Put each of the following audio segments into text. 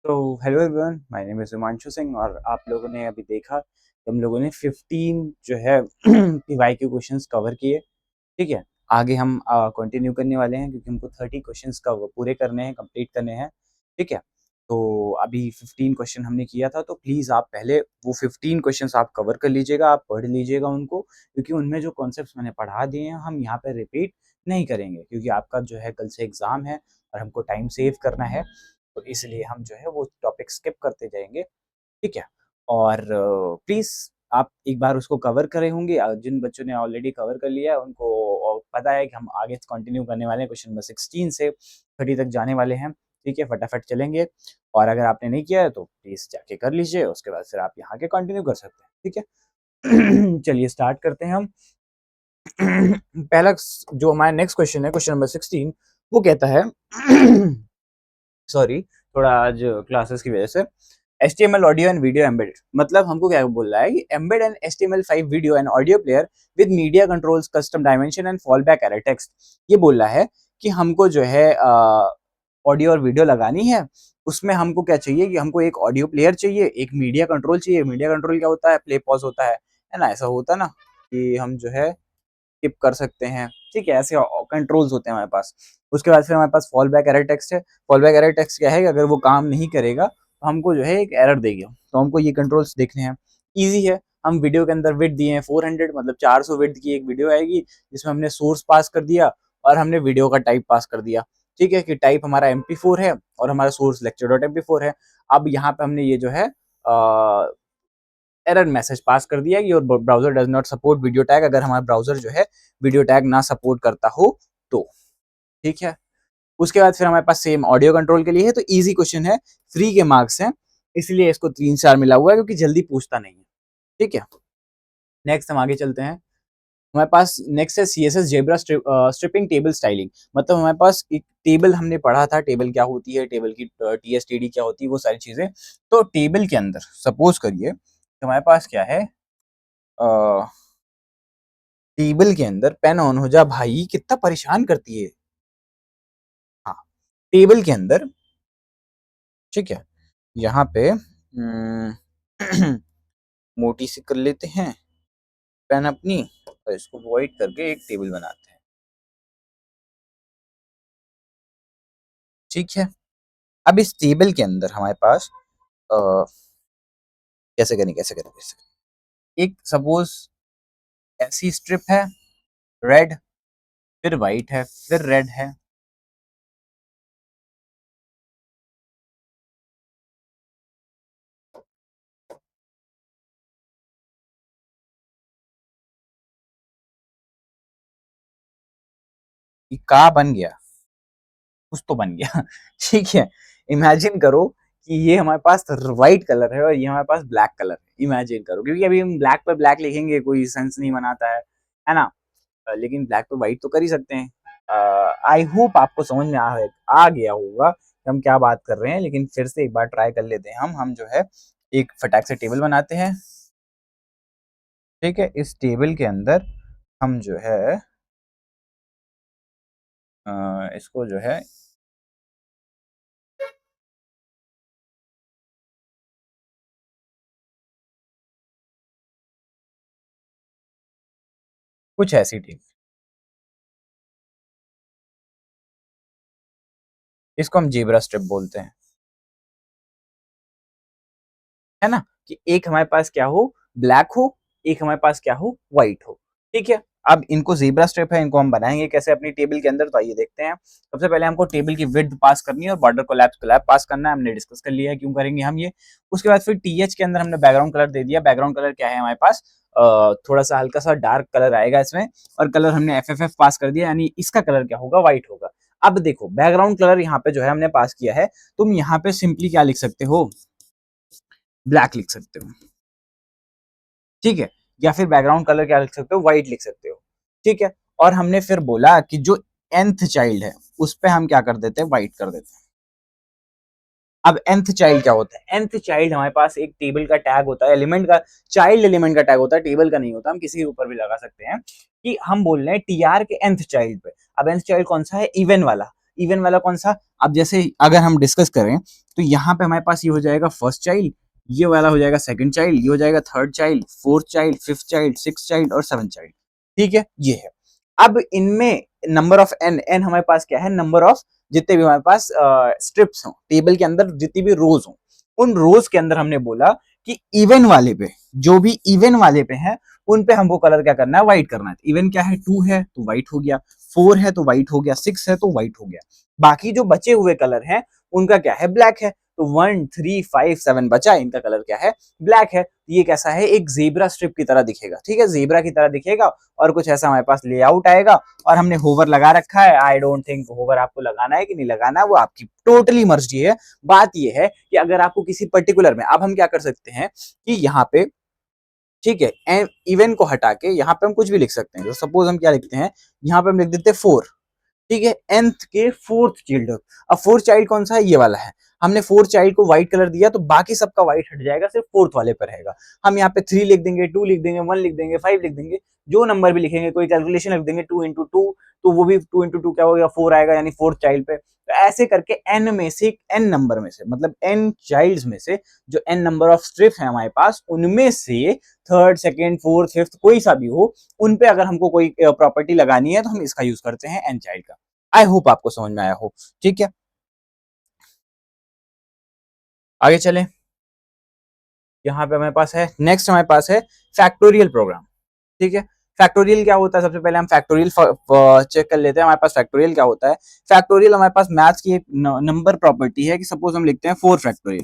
तो hello everyone, my name is Himanshu Singh और आप लोगों ने अभी देखा कि हम लोगों ने 15 जो है पीवाईक्यू क्वेश्चंस कवर किए। ठीक है, आगे हम कंटिन्यू करने वाले हैं क्योंकि हमको 30 क्वेश्चंस का पूरे करने हैं, कंप्लीट करने हैं। ठीक है, तो अभी 15 क्वेश्चन हमने किया था, तो प्लीज़ आप पहले वो 15 क्वेश्चंस आप कवर कर लीजिएगा, आप पढ़ लीजिएगा उनको, क्योंकि उनमें जो कॉन्सेप्ट्स मैंने पढ़ा दिए हैं हम यहाँ पे रिपीट नहीं करेंगे, क्योंकि आपका जो है कल से एग्ज़ाम है और हमको टाइम सेव करना है। तो इसलिए हम जो है वो टॉपिक स्किप करते जाएँगे। ठीक है? और प्लीज़ आप एक बार उसको कवर करे होंगे, जिन बच्चों ने ऑलरेडी कवर कर लिया है उनको पता है कि हम आगे कंटिन्यू करने वाले हैं, क्वेश्चन नंबर 16 से 30 तक जाने वाले हैं। ठीक है? फटाफट चलेंगे और अगर आपने नहीं किया है तो प्लीज़ जाके कर लीजिए, उसके बाद फिर आप यहाँ के कंटिन्यू कर सकते हैं। ठीक है? चलिए स्टार्ट करते हैं हम। पहला जो हमारा नेक्स्ट क्वेश्चन है, क्वेश्चन नंबर 16, वो कहता है सॉरी, थोड़ा आज क्लासेस की वजह से। HTML audio and video embedded, मतलब हमको क्या बोल रहा है कि embed an HTML5 video and audio player with media controls, custom dimension and fall back error text. ये बोल रहा है कि हमको जो है ऑडियो और वीडियो लगानी है। उसमें हमको क्या चाहिए कि हमको एक ऑडियो प्लेयर चाहिए, एक मीडिया कंट्रोल चाहिए। मीडिया कंट्रोल क्या होता है? प्ले पॉज होता है ना? ऐसा होता है ना कि हम जो है स्किप कर सकते हैं। ठीक है, ऐसे कंट्रोल्स होते हैं हमारे पास। उसके बाद फिर हमारे पास फॉल बैक एरर टेक्स्ट है। फॉल बैक एरर टेक्स्ट क्या है कि अगर वो काम नहीं करेगा तो हमको जो है एक एरर देगा, तो हमको ये कंट्रोल्स देखने हैं। ईजी है। हम वीडियो के अंदर विड्थ दिए हैं 400, मतलब 400 विड्थ की एक वीडियो आएगी, जिसमें हमने सोर्स पास कर दिया और हमने वीडियो का टाइप पास कर दिया। ठीक है, कि टाइप हमारा MP4 है और हमारा सोर्स lecture.mp4 है। अब यहाँ पे हमने ये जो है एरर मैसेज पास कर दिया कि your browser does not support video tag, अगर हमारा ब्राउजर जो है वीडियो टैग ना सपोर्ट करता हो तो। ठीक है, उसके बाद फिर हमारे पास सेम ऑडियो कंट्रोल के लिए है, तो इजी क्वेश्चन है, फ्री के मार्क्स हैं, इसलिए इसको 3 स्टार मिला हुआ है क्योंकि जल्दी पूछता नहीं है। ठीक है, नेक्स्ट हम आगे चलते हैं। हमारे पास नेक्स्ट है CSS zebra striping table styling. मतलब हमारे पास एक टेबल हमने पढ़ा था, टेबल क्या होती है, टेबल की TSTD क्या होती है, वो सारी चीजें। तो टेबल के अंदर सपोज करिए तो हमारे पास क्या है, टेबल के अंदर पेन ऑन हो जा भाई, कितना परेशान करती है। हाँ, टेबल के अंदर, ठीक है, यहाँ पे मोटी सी कर लेते हैं पेन अपनी और इसको वॉइड करके एक टेबल बनाते हैं। ठीक है, अब इस टेबल के अंदर हमारे पास कैसे करें, एक सपोज ऐसी स्ट्रिप है, रेड, फिर वाइट है, फिर रेड है। ये का बन गया, कुछ तो बन गया। ठीक है, इमेजिन करो कि ये हमारे पास व्हाइट कलर है और ये हमारे पास ब्लैक कलर है। इमेजिन करो, क्योंकि अभी हम ब्लैक पर ब्लैक लिखेंगे कोई सेंस नहीं बनाता है ना? लेकिन ब्लैक पे व्हाइट तो कर ही सकते हैं। आई होप आपको समझ में आ गया होगा कि हम क्या बात कर रहे हैं, लेकिन फिर से एक बार ट्राई कर लेते हैं। हम जो है एक फटाक से टेबल बनाते हैं। ठीक है, इस टेबल के अंदर हम जो है इसको जो है कुछ ऐसी टेबल, इसको हम जेब्रा स्ट्रिप बोलते हैं, है ना? कि एक हमारे पास क्या हो, ब्लैक हो, एक हमारे पास क्या हो, व्हाइट हो। ठीक है, अब इनको ज़ेब्रा स्ट्रिप है, इनको हम बनाएंगे कैसे अपनी टेबल के अंदर, तो आइए देखते हैं। सबसे पहले हमको टेबल की विड्थ पास करनी है और बॉर्डर कोलैप्स पास करना है। हमने डिस्कस कर लिया है क्यों करेंगे हम ये। उसके बाद फिर TH के अंदर हमने बैकग्राउंड कलर दे दिया। बैकग्राउंड कलर क्या है हमारे पास, थोड़ा सा हल्का सा डार्क कलर आएगा इसमें, और कलर हमने FFF पास कर दिया, यानी इसका कलर क्या होगा, व्हाइट होगा। अब देखो, बैकग्राउंड कलर यहाँ पे जो है हमने पास किया है, तुम यहाँ पे सिंपली क्या लिख सकते हो, ब्लैक लिख सकते हो। ठीक है, या फिर बैकग्राउंड कलर क्या लिख सकते हो, व्हाइट लिख सकते हो। ठीक है, और हमने फिर बोला कि जो nth चाइल्ड है उस पे हम क्या कर देते हैं, व्हाइट कर देते हैं। अब nth चाइल्ड क्या होता है, nth चाइल्ड हमारे पास एक टेबल का टैग होता है, एलिमेंट का, चाइल्ड एलिमेंट का टैग होता है, टेबल का नहीं होता। हम किसी के ऊपर भी लगा सकते हैं कि हम बोल रहे हैं TR के nth चाइल्ड पे। अब nth चाइल्ड कौन सा है, इवन वाला। इवन वाला कौन सा, अब जैसे अगर हम डिस्कस करें तो यहाँ पे हमारे पास ये हो जाएगा फर्स्ट चाइल्ड, ये वाला हो जाएगा सेकंड चाइल्ड, ये हो जाएगा third child, fourth child, fifth child, six child और सेवन चाइल्ड। ठीक है, ये है। अब इनमें नंबर ऑफ एन, एन हमारे पास क्या है, नंबर ऑफ जितने भी हमारे पास स्ट्रिप्स हो टेबल के अंदर, जितनी भी रोज हो, उन रोज के अंदर हमने बोला कि इवन वाले पे, जो भी इवन वाले पे है उन पे हमको कलर क्या करना है, व्हाइट करना है। इवन क्या है, 2 है तो व्हाइट हो गया, 4 है तो व्हाइट हो गया, 6 है तो व्हाइट हो गया। बाकी जो बचे हुए कलर हैं उनका क्या है, ब्लैक है। तो 1 3 5 7 बचा, इनका कलर क्या है, ब्लैक है। ये कैसा है, एक जेब्रा स्ट्रिप की तरह दिखेगा। ठीक है, जेब्रा की तरह दिखेगा और कुछ ऐसा हमारे पास लेआउट आएगा। और हमने होवर लगा रखा है। आई डोंट थिंक होवर आपको लगाना है कि नहीं लगाना है, वो आपकी टोटली मर्जी है। बात ये है कि अगर आपको किसी पर्टिकुलर में, अब हम क्या कर सकते हैं कि यहाँ पे, ठीक है, इवन को हटा के यहाँ पे हम कुछ भी लिख सकते हैं। तो सपोज हम क्या लिखते हैं, यहाँ पे हम लिख देते हैं 4। ठीक है, nth के फोर्थ चाइल्ड। अब फोर्थ चाइल्ड कौन सा है, ये वाला है। हमने फोर्थ चाइल्ड को व्हाइट कलर दिया तो बाकी सबका व्हाइट हट जाएगा, सिर्फ फोर्थ वाले पर रहेगा। हम यहाँ पे 3 लिख देंगे, 2 लिख देंगे, 1 लिख देंगे, 5 लिख देंगे, जो नंबर भी लिखेंगे, कोई कैलकुलेशन लिख देंगे 2 इंटू 2, तो वो भी 2 इंटू 2 क्या होगा, 4 आएगा, यानी फोर्थ चाइल्ड पे। तो ऐसे करके n में से, n नंबर में से, मतलब n चाइल्ड्स में से जो n नंबर ऑफ स्ट्रिप्स है हमारे पास, उनमें से थर्ड, सेकेंड, फोर्थ, फिफ्थ कोई सा भी हो, उन पे अगर हमको कोई प्रॉपर्टी लगानी है तो हम इसका यूज करते हैं n चाइल्ड का। आई होप आपको समझ में आया हो। ठीक है, आगे चलें। यहाँ पे हमारे पास है, नेक्स्ट हमारे पास है फैक्टोरियल प्रोग्राम। ठीक है, फैक्टोरियल क्या होता है, सबसे पहले हम फैक्टोरियल चेक कर लेते हैं। हमारे पास फैक्टोरियल क्या होता है। फैक्टोरियल हमारे पास मैथ्स की एक नंबर प्रॉपर्टी है कि सपोज हम लिखते हैं 4 फैक्टोरियल।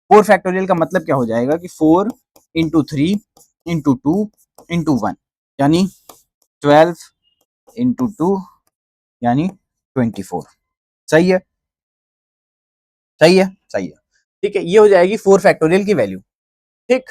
4 फैक्टोरियल का मतलब क्या हो जाएगा कि 4 इंटू 3 इंटू 2 इंटू 1, यानी 12 इंटू 2 यानी 24। सही है, सही है, सही है। ठीक है, ये हो जाएगी 4 फैक्टोरियल की वैल्यू। ठीक,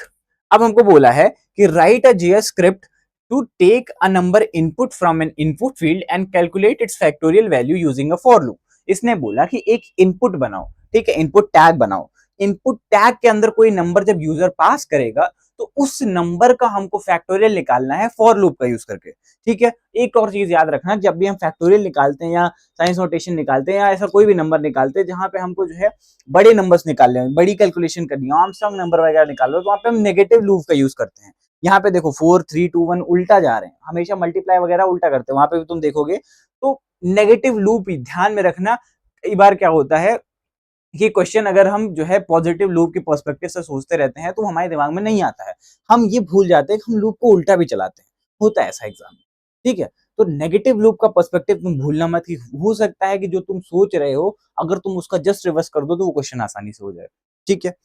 अब हमको बोला है कि write a JS script to take a number input from an input field and calculate its factorial value using a for loop. इसने बोला कि एक इनपुट बनाओ। ठीक है, इनपुट टैग बनाओ। इनपुट टैग के अंदर कोई नंबर जब यूजर पास करेगा तो उस नंबर का हमको फैक्टोरियल निकालना है फॉर लूप का यूज करके। ठीक है, एक और चीज याद रखना, जब भी हम फैक्टोरियल निकालते हैं या साइंस नोटेशन निकालते हैं या ऐसा कोई भी नंबर निकालते हैं जहां पे हमको जो है बड़े नंबर्स निकालने हैं, बड़ी कैलकुलेशन करनी है, आर्मस्ट्रांग नंबर वगैरह निकाल लो, तो वहां पे हम नेगेटिव लूप का यूज करते हैं। यहाँ पे देखो 4 3 2 1 उल्टा जा रहे हैं, हमेशा मल्टीप्लाई वगैरह उल्टा करते हैं, वहां पे भी तुम देखोगे। तो नेगेटिव लूप ही ध्यान में रखना। कई बार क्या होता है कि क्वेश्चन अगर हम जो है पॉजिटिव लूप के पर्सपेक्टिव से सोचते रहते हैं तो हमारे दिमाग में नहीं आता है। हम ये भूल जाते हैं कि हम लूप को उल्टा भी चलाते हैं, होता है ऐसा एग्जाम में। ठीक है, तो नेगेटिव लूप का पर्सपेक्टिव तुम भूलना मत कि हो सकता है कि जो तुम सोच रहे हो अगर तुम उसका जस्ट रिवर्स कर दो तो वो क्वेश्चन आसानी से हो जाए। ठीक है,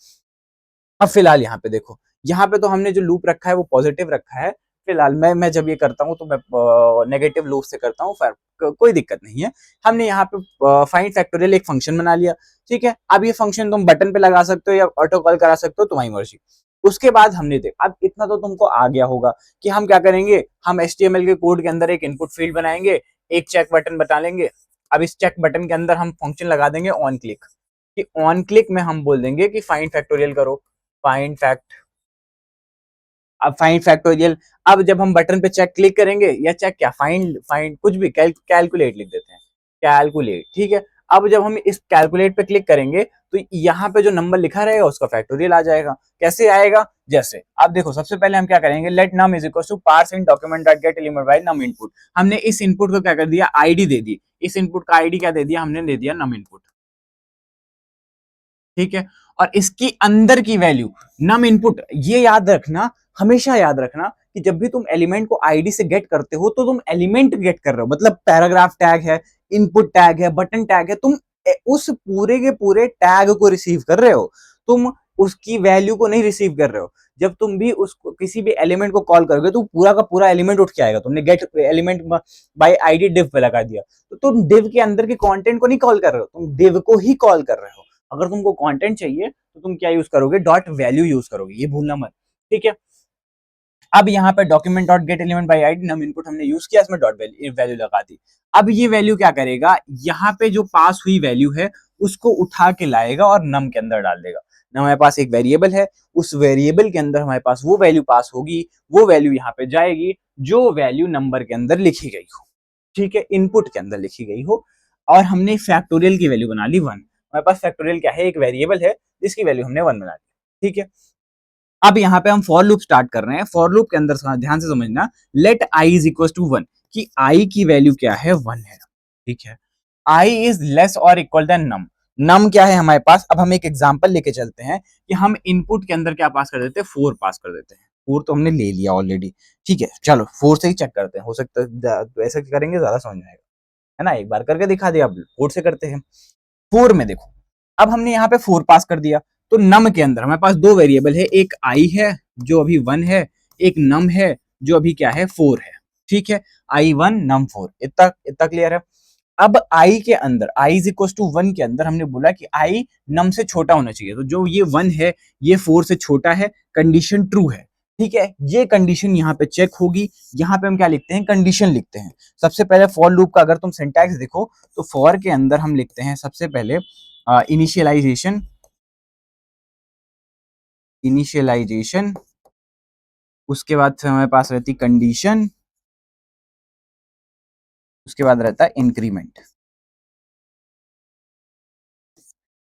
अब फिलहाल यहाँ पे देखो, यहाँ पे तो हमने जो लूप रखा है वो पॉजिटिव रखा है। फिलहाल मैं जब ये करता हूँ तो मैं नेगेटिव लूप से करता हूँ, कोई दिक्कत नहीं है। हमने यहाँ पे फाइंड फैक्टोरियल एक फंक्शन बना लिया। ठीक है, अब ये फंक्शन तुम बटन पे लगा सकते हो या ऑटो कॉल करा सकते हो, तुम्हारी मर्जी। उसके बाद हमने देख, अब इतना तो तुमको आ गया होगा कि हम क्या करेंगे, हम HTML के कोड के अंदर एक इनपुट फील्ड बनाएंगे, एक चेक बटन बता लेंगे। अब इस चेक बटन के अंदर हम फंक्शन लगा देंगे ऑन क्लिक, कि ऑन क्लिक में हम बोल देंगे कि फाइंड फैक्टोरियल करो, फाइंड फैक्ट। अब फाइंड फैक्टोरियल, अब जब हम बटन पे चेक क्लिक करेंगे या चेक क्या, फाइंड फाइंड कुछ भी, कैलकुलेट लिख देते हैं, कैलकुलेट। ठीक है, अब जब हम इस कैलकुलेट पे क्लिक करेंगे तो यहाँ पे जो नंबर लिखा रहेगा उसका फैक्टोरियल आ जाएगा। कैसे आएगा, जैसे आप देखो, सबसे पहले हम क्या करेंगे, let num is equal to parse in document dot get element by num input. हमने इस इनपुट को क्या कर दिया, आईडी दे दी। इस इनपुट का आईडी क्या दे दिया, हमने दे दिया नम इनपुट। ठीक है, और इसकी अंदर की वैल्यू नम इनपुट, ये याद रखना, हमेशा याद रखना कि जब भी तुम एलिमेंट को आईडी से गेट करते हो तो तुम एलिमेंट गेट कर रहे हो, मतलब पैराग्राफ टैग है, इनपुट टैग है, बटन टैग है, तुम उस पूरे के पूरे टैग को रिसीव कर रहे हो, तुम उसकी वैल्यू को नहीं रिसीव कर रहे हो। जब तुम भी उसको किसी भी एलिमेंट को कॉल करोगे तो पूरा का पूरा एलिमेंट उठ के आएगा। तुमने gate element by ID div पे लगा दिया तो तुम डिव के अंदर के कंटेंट को नहीं कॉल कर रहे हो, तुम डिव को ही कॉल कर रहे हो। अगर तुमको कंटेंट चाहिए तो तुम क्या यूज करोगे, डॉट वैल्यू यूज करोगे, ये भूलना मत। ठीक है, अब यहाँ पे document dot get element by ID num input हमने यूज किया, इसमें डॉट वैल्यू लगा दी। अब ये वैल्यू क्या करेगा, यहाँ पे जो पास हुई वैल्यू है उसको उठा के लाएगा और नम के अंदर डाल देगा। ना हमारे पास एक वेरिएबल है, उस वेरिएबल के अंदर हमारे पास वो वैल्यू पास होगी, वो वैल्यू यहाँ पे जाएगी जो वैल्यू नंबर के अंदर लिखी गई हो। ठीक है, इनपुट के अंदर लिखी गई हो। और हमने फैक्टोरियल की वैल्यू बना ली 1। हमारे पास फैक्टोरियल क्या है, एक वेरिएबल है जिसकी वैल्यू हमने 1 बना दी। ठीक है, अब यहाँ पे हम फॉर लूप स्टार्ट कर रहे हैं। फॉर लूप के अंदर ध्यान से समझना, let i is equal to 1, कि आई की वैल्यू क्या है, 1 है। ठीक है, आई इज लेस और इक्वल देन नम। नम क्या है हमारे पास, अब हम एक एग्जांपल लेके चलते हैं कि हम इनपुट के अंदर क्या पास कर देते हैं, 4 पास कर देते हैं। 4 तो हमने ले लिया ऑलरेडी। ठीक है, चलो 4 से ही चेक करते हैं, हो सकता है तो ऐसे करेंगे ज्यादा समझ में आएगा, है ना। एक बार करके दिखा दिया, अब 4 से करते हैं। 4 में देखो, अब हमने यहाँ पे 4 पास कर दिया, तो नम के अंदर हमारे पास दो वेरिएबल है, एक आई है जो अभी 1 है, एक नम है जो अभी क्या है, 4 है। ठीक है, आई 1 नम 4, इतना इतना क्लियर है। अब आई के अंदर, आई इज इक्वल टू 1 के अंदर हमने बोला कि आई नम से छोटा होना चाहिए, तो जो ये 1 है ये 4 से छोटा है, कंडीशन ट्रू है। ठीक है, ये कंडीशन यहाँ पे चेक होगी। यहाँ पे हम क्या लिखते हैं, कंडीशन लिखते हैं। सबसे पहले फॉर लूप का अगर तुम सिंटैक्स देखो तो फॉर के अंदर हम लिखते हैं सबसे पहले इनिशियलाइजेशन, इनिशियलाइजेशन, उसके बाद फिर हमारे पास रहती कंडीशन, उसके बाद रहता है इंक्रीमेंट।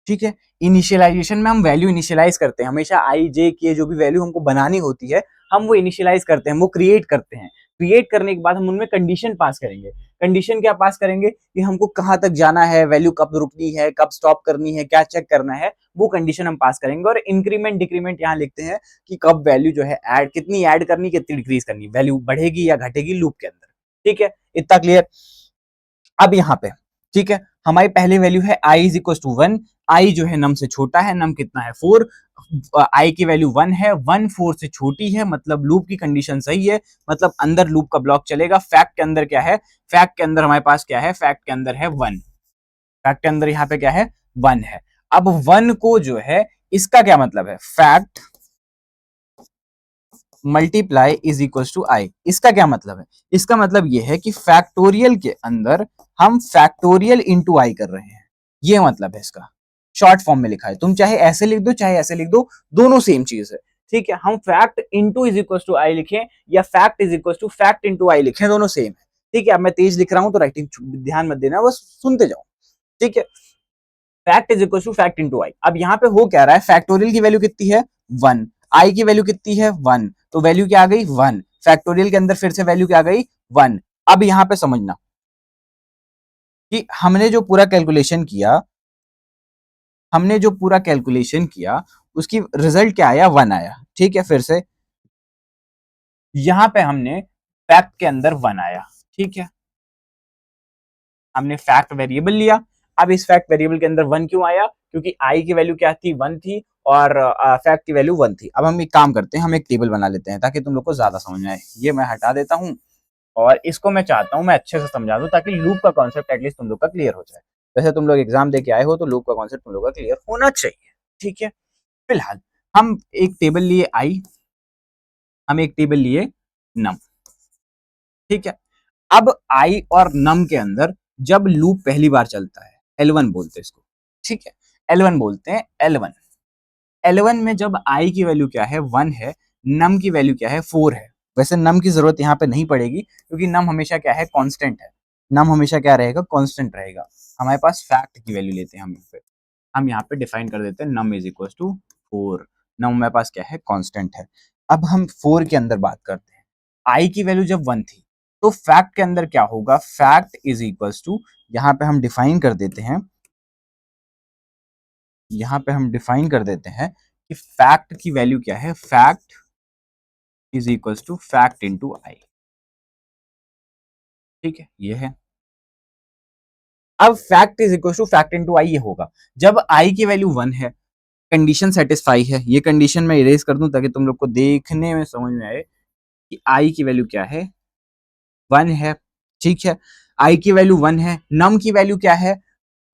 ठीक है, इनिशियलाइजेशन में हम वैल्यू इनिशियलाइज करते हैं, हमेशा आई जे की जो भी वैल्यू हमको बनानी होती है हम वो इनिशियलाइज करते हैं, वो क्रिएट करते हैं। क्रिएट करने के बाद हम उनमें कंडीशन पास करेंगे। कंडीशन क्या पास करेंगे कि हमको कहां तक जाना है, वैल्यू कब रुकनी है, कब स्टॉप करनी है, क्या चेक करना है, वो कंडीशन हम पास करेंगे। और इंक्रीमेंट डिक्रीमेंट यहाँ लिखते हैं कि कब वैल्यू जो है ऐड, कितनी ऐड करनी, कितनी डिक्रीज करनी, वैल्यू बढ़ेगी या घटेगी लूप के अंदर। ठीक है, इतना क्लियर। अब यहाँ पे ठीक है, हमारी पहली वैल्यू है आई इज इक्वल टू 1, आई जो है नम से छोटा है, नम कितना है 4, आई की वैल्यू 1 है, 1 4 से छोटी है, मतलब लूप की कंडीशन सही है, मतलब अंदर लूप का ब्लॉक चलेगा। फैक्ट के अंदर क्या है, फैक्ट के अंदर हमारे पास क्या है, फैक्ट के अंदर है 1, फैक्ट के अंदर यहाँ पे क्या है, 1 है। अब 1 को जो है, इसका क्या मतलब है, fact multiply is equal to i. इसका क्या मतलब है, इसका मतलब यह है कि फैक्टोरियल के अंदर हम फैक्टोरियल इंटू आई कर रहे हैं, ये मतलब है इसका। शॉर्ट फॉर्म में लिखा है, तुम चाहे ऐसे लिख दो चाहे ऐसे लिख दो, दोनों सेम चीज है। ठीक है, हम fact into is equal to i लिखें या fact is equal to fact into i लिखें, दोनों सेम है। ठीक है, अब मैं तेज लिख रहा हूं तो राइटिंग ध्यान मत देना, बस सुनते जाओ। ठीक है, fact is equal to fact into i. अब यहाँ पे हो क्या रहा है, फैक्टोरियल की वैल्यू कितनी है 1, आई की वैल्यू कितनी है 1, तो वैल्यू क्या आ गई 1, फैक्टोरियल के अंदर फिर से वैल्यू क्या आ गई 1। अब यहाँ पे समझना कि हमने जो पूरा कैलकुलेशन किया, हमने जो पूरा कैलकुलेशन किया उसकी रिजल्ट क्या आया, 1 आया। ठीक है, फिर से यहाँ पे हमने फैक्ट के अंदर 1 आया। ठीक है, हमने फैक्ट वेरिएबल लिया। अब इस फैक्ट वेरिएबल के अंदर 1 क्यों आया, क्योंकि आई की वैल्यू क्या थी, 1 थी, और फैक्ट की वैल्यू 1 थी। अब हम एक काम करते हैं, हम एक टेबल बना लेते हैं ताकि तुम लोग को ज्यादा समझ में आए। ये मैं हटा देता हूँ और इसको मैं चाहता हूँ मैं अच्छे से समझा दूं ताकि लूप का कॉन्सेप्ट एटलीस्ट तुम लोग का क्लियर हो जाए। वैसे तुम लोग एग्जाम दे के आए हो तो लूप का कॉन्सेप्ट तुम लोग का क्लियर होना चाहिए। ठीक है, फिलहाल हम एक टेबल लिए आई, हम एक टेबल लिए नम। ठीक है, अब आई और नम के अंदर जब लूप पहली बार चलता है, L1 बोलते हैं इसको। ठीक है, L1 बोलते हैं, L1, L1 में जब आई की वैल्यू क्या है 1 है, नम की वैल्यू क्या है 4 है। वैसे नम की जरूरत यहाँ पे नहीं पड़ेगी क्योंकि नम हमेशा क्या है, कांस्टेंट है। नम हमेशा क्या रहेगा, कांस्टेंट रहेगा। हमारे पास फैक्ट की वैल्यू लेते हैं हम यहाँ पे, हम यहाँ पे डिफाइन कर देते हैं नम इज इक्वल टू 4। नम हमारे पास क्या है, कांस्टेंट है। अब हम 4 के अंदर बात करते हैं, आई की वैल्यू जब 1 थी तो फैक्ट के अंदर क्या होगा, फैक्ट इज इक्वल टू, यहाँ पे हम डिफाइन कर देते हैं, यहाँ पे हम डिफाइन कर देते हैं कि फैक्ट की वैल्यू क्या है, fact is equal to fact into i. ठीक है, ये है। अब fact is equal to fact into i ये होगा जब आई की वैल्यू 1 है, कंडीशन सेटिस्फाई है। ये कंडीशन मैं इरेज कर दूं ताकि तुम लोग को देखने में समझ में आए कि आई की वैल्यू क्या है, 1 है। ठीक है, आई की वैल्यू 1 है, नम की वैल्यू क्या है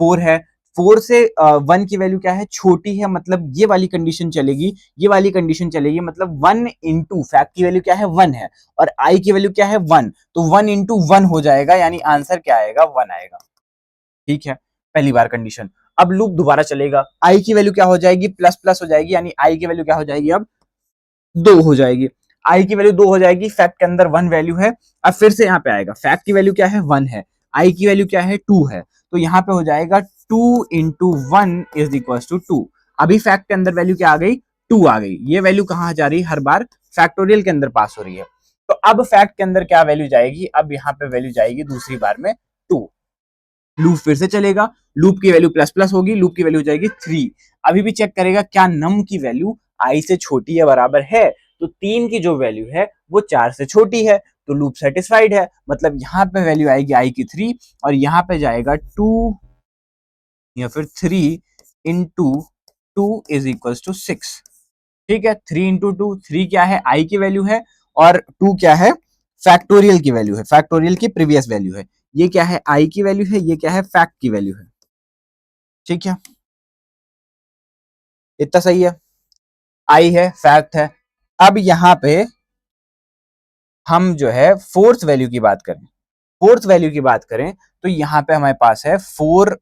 4 है। 4 से 1 की वैल्यू क्या है, छोटी है, मतलब ये वाली कंडीशन चलेगी, ये वाली कंडीशन चलेगी, मतलब 1 इंटू फैक्ट की वैल्यू क्या है 1 है और आई की वैल्यू क्या है 1, तो 1 इंटू 1 हो जाएगा, यानी आंसर क्या आएगा 1 आएगा। ठीक है, पहली बार कंडीशन। अब लूप दोबारा चलेगा, आई की वैल्यू क्या हो जाएगी, प्लस प्लस हो जाएगी, यानी आई की वैल्यू क्या हो जाएगी, अब 2 हो जाएगी। आई की वैल्यू 2 हो जाएगी, फैक्ट के अंदर 1 वैल्यू है। अब फिर से यहाँ पे आएगा, फैक्ट की वैल्यू क्या है 1 है, आई की वैल्यू क्या है 2 है, तो यहाँ पे हो जाएगा 2 इंटू 1 इज इक्वल टू 2। अभी फैक्ट के अंदर वैल्यू क्या आ गई, 2 आ गई। ये वैल्यू कहाँ जा रही है, हर बार फैक्टोरियल के अंदर पास हो रही है। तो अब फैक्ट के अंदर क्या वैल्यू जाएगी, अब यहाँ पे वैल्यू जाएगी दूसरी बार में 2। लूप फिर से चलेगा, लूप की वैल्यू प्लस प्लस होगी, लूप की वैल्यू हो जाएगी 3। अभी भी चेक करेगा क्या नम की वैल्यू आई से छोटी या बराबर है, तो 3 की जो वैल्यू है वो 4 से छोटी है, तो लूप सेटिस्फाइड है। मतलब यहाँ पे वैल्यू आएगी आई की 3 और यहाँ पे जाएगा 2 या फिर 3 इंटू 2 इज इक्वल टू 6। ठीक है, 3 इंटू 2, 3 क्या है, आई की वैल्यू है, और 2 क्या है, फैक्टोरियल की वैल्यू है, फैक्टोरियल की प्रीवियस वैल्यू है। ये क्या है, आई की वैल्यू है, ये क्या है, फैक्ट की वैल्यू है। ठीक है, इतना सही है, आई है, फैक्ट है। अब यहां पे हम जो है फोर्थ वैल्यू की बात करें, फोर्थ वैल्यू की बात करें तो यहाँ पे हमारे पास है 4,